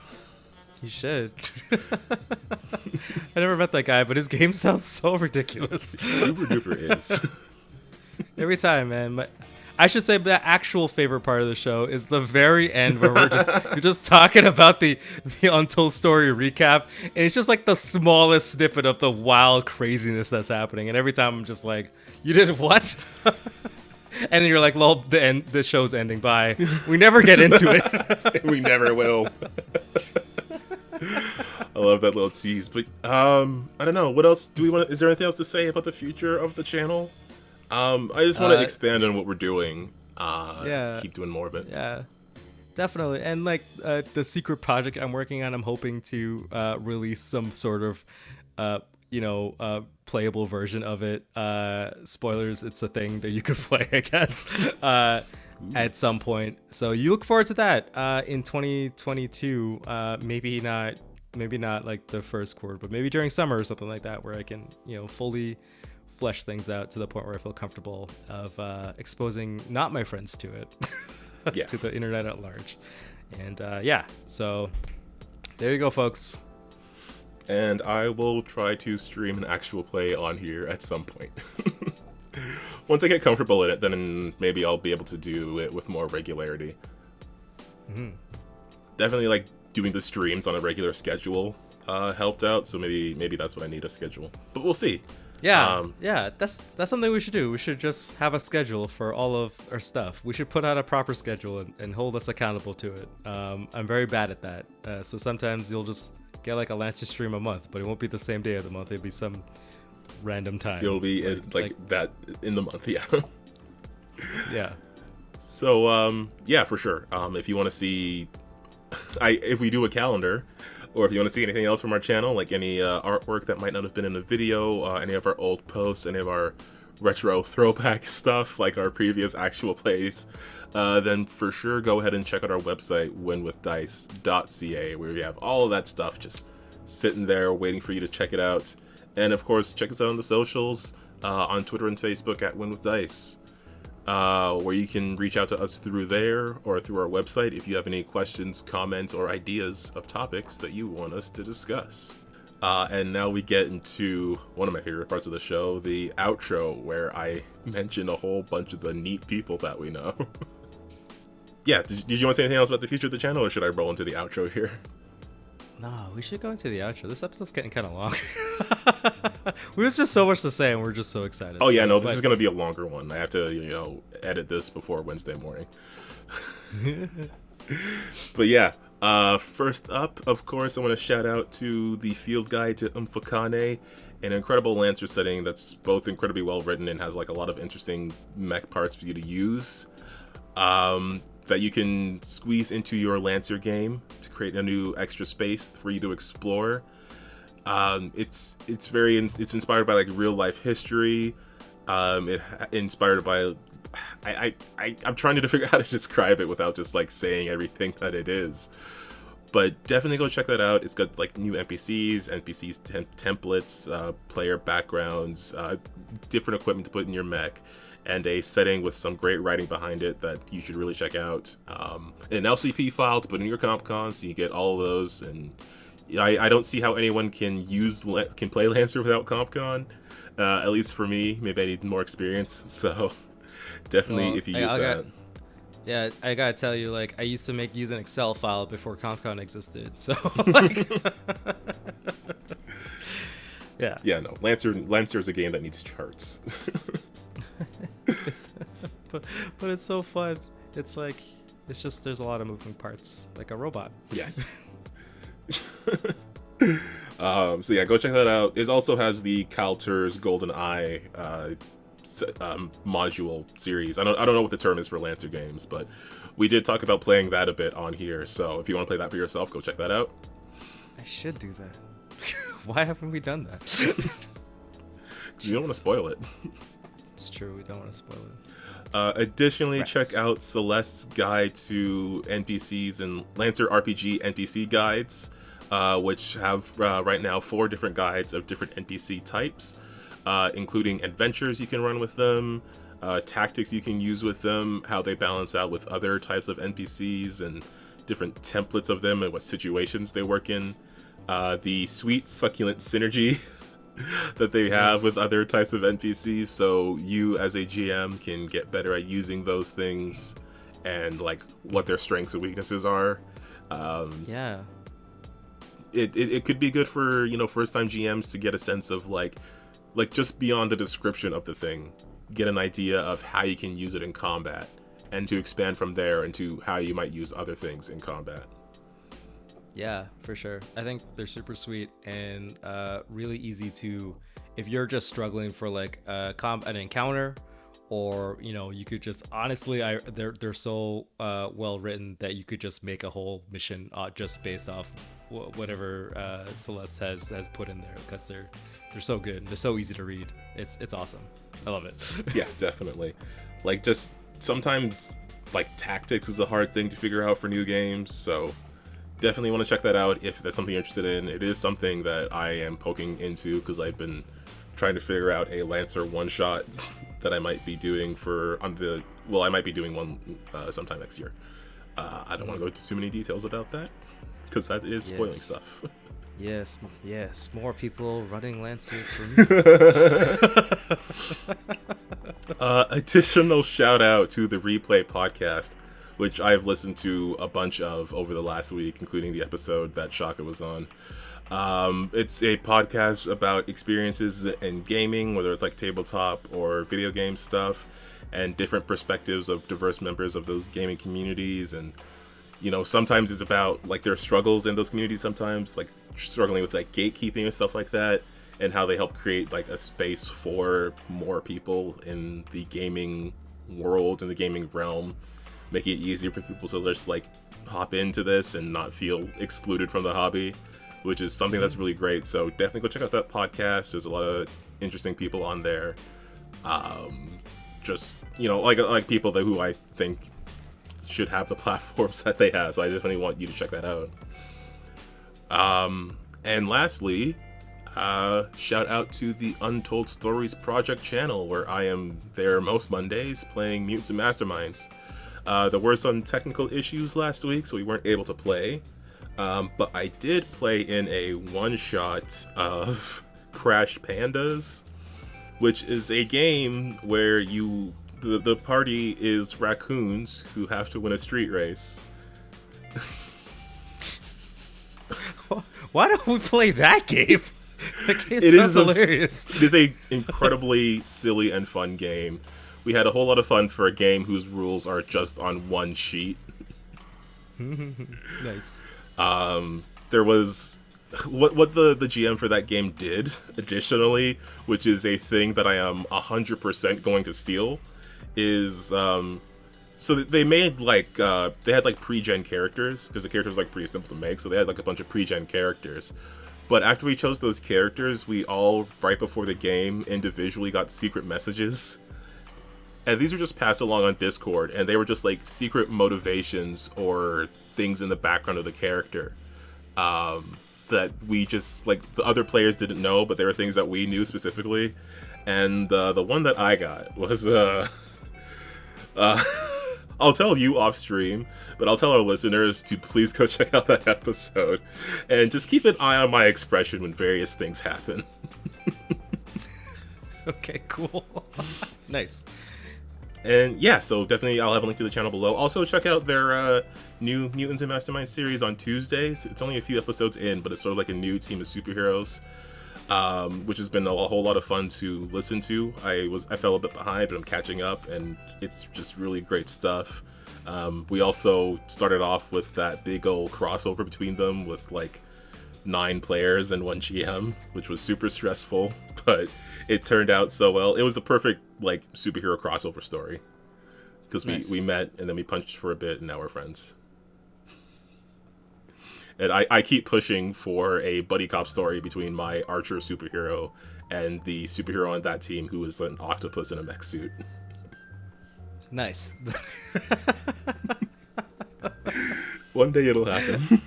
[SPEAKER 2] You should. I never met that guy, but his game sounds so ridiculous.
[SPEAKER 1] Super duper is.
[SPEAKER 2] Every time, man. I should say the actual favorite part of the show is the very end where you're just talking about the Untold Story recap, and it's just like the smallest snippet of the wild craziness that's happening. And every time I'm just like, "You did what?" And then you're like, "Lol, the show's ending. Bye." We never get into it.
[SPEAKER 1] We never will. I love that little tease, but I don't know. What else do we want? Is there anything else to say about the future of the channel? I just want to expand on what we're doing. Keep doing more of it.
[SPEAKER 2] Yeah, definitely. And like the secret project I'm working on, I'm hoping to release some sort of, playable version of it. Spoilers, it's a thing that you could play, I guess. at some point. So you look forward to that in 2022. Maybe not like the first quarter, but maybe during summer or something like that, where I can, fully flesh things out to the point where I feel comfortable of exposing not my friends to it, to the internet at large. And so there you go, folks.
[SPEAKER 1] And I will try to stream an actual play on here at some point. Once I get comfortable in it, then maybe I'll be able to do it with more regularity. Definitely like doing the streams on a regular schedule helped out, so maybe that's what I need, a schedule. But we'll see.
[SPEAKER 2] That's something we should do. We should just have a schedule for all of our stuff. We should put out a proper schedule and hold us accountable to it. I'm very bad at that. So sometimes you'll just get like a Lancer stream a month, but it won't be the same day of the month. It'll be some random time.
[SPEAKER 1] It'll be like that in the month, yeah.
[SPEAKER 2] Yeah.
[SPEAKER 1] So for sure. If you want to see, if we do a calendar, or if you want to see anything else from our channel, like any artwork that might not have been in a video, any of our old posts, any of our retro throwback stuff, like our previous actual plays, then for sure go ahead and check out our website, winwithdice.ca, where we have all of that stuff just sitting there waiting for you to check it out. And of course, check us out on the socials, on Twitter and Facebook at winwithdice, where you can reach out to us through there or through our website if you have any questions, comments, or ideas of topics that you want us to discuss. And now we get into one of my favorite parts of the show, the outro, where I mention a whole bunch of the neat people that we know. Did you want to say anything else about the future of the channel, or should I roll into the outro here?
[SPEAKER 2] No, we should go into the outro. This episode's getting kind of long. There's just so much to say, and we're just so excited.
[SPEAKER 1] Oh, yeah, this is going to be a longer one. I have to, edit this before Wednesday morning. But first up, of course, I want to shout out to the field guide to Umfakane, an incredible Lancer setting that's both incredibly well written and has like a lot of interesting mech parts for you to use. That you can squeeze into your Lancer game to create a new extra space for you to explore. It's inspired by like real life history. Inspired by I'm trying to figure out how to describe it without just like saying everything that it is. But definitely go check that out. It's got like new NPCs, templates, player backgrounds, different equipment to put in your mech, and a setting with some great writing behind it that you should really check out. An LCP file to put in your CompCon, so you get all of those. And I don't see how anyone can play Lancer without CompCon. At least for me, maybe I need more experience. So definitely, if you use that.
[SPEAKER 2] Yeah, I gotta tell you, like, I used to use an Excel file before CompCon existed, so, like... Yeah.
[SPEAKER 1] Yeah, no, Lancer is a game that needs charts.
[SPEAKER 2] but it's so fun. It's like, it's just, there's a lot of moving parts, like a robot.
[SPEAKER 1] Yes. Go check that out. It also has the Kaltur's Golden Eye module series. I don't know what the term is for Lancer games, but we did talk about playing that a bit on here. So if you want to play that for yourself, go check that out.
[SPEAKER 2] I should do that. Why haven't we done that?
[SPEAKER 1] You don't want to spoil it.
[SPEAKER 2] It's true, we don't want to spoil it.
[SPEAKER 1] Additionally, check out Celeste's guide to NPCs and Lancer RPG NPC guides, which have right now 4 different guides of different NPC types, including adventures you can run with them, tactics you can use with them, how they balance out with other types of NPCs, and different templates of them and what situations they work in, the sweet, succulent synergy that they have with other types of NPCs, so you as a GM can get better at using those things and like what their strengths and weaknesses are. It could be good for, first time GMs to get a sense of like just beyond the description of the thing, get an idea of how you can use it in combat, and to expand from there into how you might use other things in combat.
[SPEAKER 2] Yeah, for sure. I think they're super sweet and really easy to, if you're just struggling for like an encounter, or you could just honestly, they're so well written that you could just make a whole mission just based off whatever Celeste has put in there, because they're so good. They're so easy to read. It's awesome. I love it.
[SPEAKER 1] Yeah, definitely. Like, just sometimes like tactics is a hard thing to figure out for new games. So definitely want to check that out if that's something you're interested in. It is something that I am poking into because I've been trying to figure out a Lancer one shot that I might be doing I might be doing one sometime next year. I don't want to go into too many details about that because that is spoiling stuff.
[SPEAKER 2] Yes, more people running Lancer for me.
[SPEAKER 1] Additional shout out to the Replay podcast, which I've listened to a bunch of over the last week, including the episode that Shaka was on. It's a podcast about experiences in gaming, whether it's like tabletop or video game stuff, and different perspectives of diverse members of those gaming communities. And, you know, sometimes it's about like their struggles in those communities, sometimes like struggling with like gatekeeping and stuff like that, and how they help create like a space for more people in the gaming world, in the gaming realm, making it easier for people to just like hop into this and not feel excluded from the hobby, which is something that's really great. So definitely go check out that podcast. There's a lot of interesting people on there. Just, you know, like people who I think should have the platforms that they have. So I definitely want you to check that out. And lastly, shout out to the Untold Stories Project channel, where I am there most Mondays playing Mutants and Masterminds. There were some technical issues last week, so we weren't able to play. But I did play in a one-shot of Crashed Pandas, which is a game where the party is raccoons who have to win a street race.
[SPEAKER 2] Why don't we play that game? That game sounds hilarious.
[SPEAKER 1] It is a incredibly silly and fun game. We had a whole lot of fun for a game whose rules are just on one sheet.
[SPEAKER 2] Nice.
[SPEAKER 1] There was what the GM for that game did additionally, which is a thing that I am 100% going to steal, is so they made like they had like pre-gen characters, because the characters are like pretty simple to make, so they had like a bunch of pre-gen characters. But after we chose those characters, we all, right before the game, individually got secret messages. And these were just passed along on Discord, and they were just like secret motivations or things in the background of the character that we just, like, the other players didn't know, but they were things that we knew specifically. And the one that I got was I'll tell you off stream, but I'll tell our listeners to please go check out that episode and just keep an eye on my expression when various things happen.
[SPEAKER 2] Okay, cool. Nice.
[SPEAKER 1] And yeah, so definitely I'll have a link to the channel below. Also check out their new Mutants and Mastermind series on Tuesdays. It's only a few episodes in, but it's sort of like a new team of superheroes, which has been a whole lot of fun to listen to. I fell a bit behind, but I'm catching up, and it's just really great stuff. We also started off with that big old crossover between them with like 9 players and 1 GM, which was super stressful, but it turned out so well. It was the perfect like superhero crossover story, because nice. we met and then we punched for a bit and now we're friends. And I keep pushing for a buddy cop story between my archer superhero and the superhero on that team who is an octopus in a mech suit.
[SPEAKER 2] Nice.
[SPEAKER 1] One day it'll happen.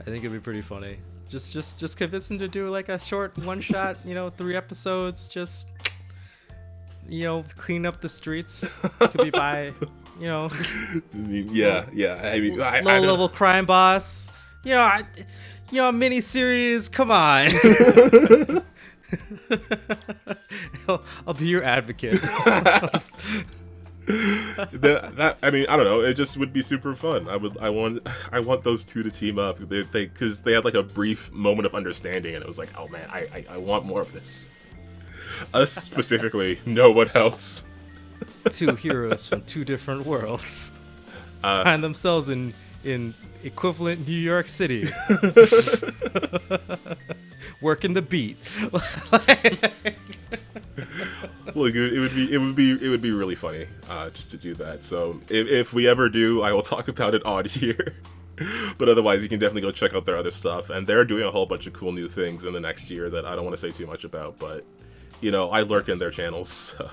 [SPEAKER 2] I think it'd be pretty funny. Just convince him to do like a short one shot, 3 episodes, just clean up the streets. It could be by,
[SPEAKER 1] I mean, yeah. I mean,
[SPEAKER 2] low level crime boss. Mini series. Come on. I'll be your advocate.
[SPEAKER 1] I mean, I don't know. It just would be super fun. I want those two to team up. Because they had like a brief moment of understanding, and it was like, oh man, I want more of this. Us specifically, no one else.
[SPEAKER 2] 2 heroes from 2 different worlds find themselves in equivalent New York City, working the beat.
[SPEAKER 1] Look, it would be really funny just to do that. So if we ever do, I will talk about it on here. But otherwise, you can definitely go check out their other stuff, and they're doing a whole bunch of cool new things in the next year that I don't want to say too much about. But I lurk in their channels. So.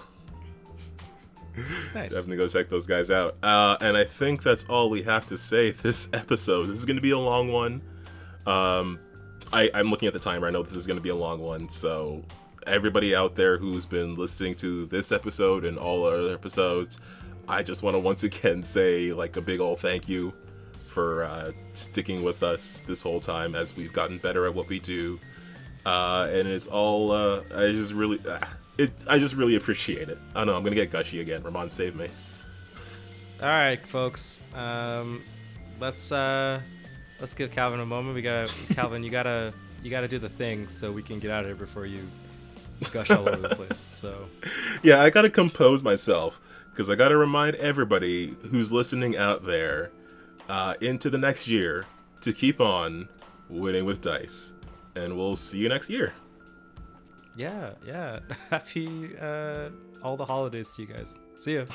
[SPEAKER 2] Nice.
[SPEAKER 1] Definitely go check those guys out. And I think that's all we have to say this episode. This is going to be a long one. I'm looking at the timer. I know this is going to be a long one. So everybody out there who's been listening to this episode and all our other episodes, I just want to once again say like a big old thank you for sticking with us this whole time as we've gotten better at what we do. And it's all I just really appreciate it. I don't know, I'm gonna get gushy again. Ramon, save me.
[SPEAKER 2] All right, folks. Let's give Calvin a moment. Calvin, you gotta do the thing so we can get out of here before you gush all over the place. So
[SPEAKER 1] yeah, I gotta compose myself because I gotta remind everybody who's listening out there into the next year to keep on winning with dice, and we'll see you next year.
[SPEAKER 2] Yeah. Happy all the holidays to you guys. See ya.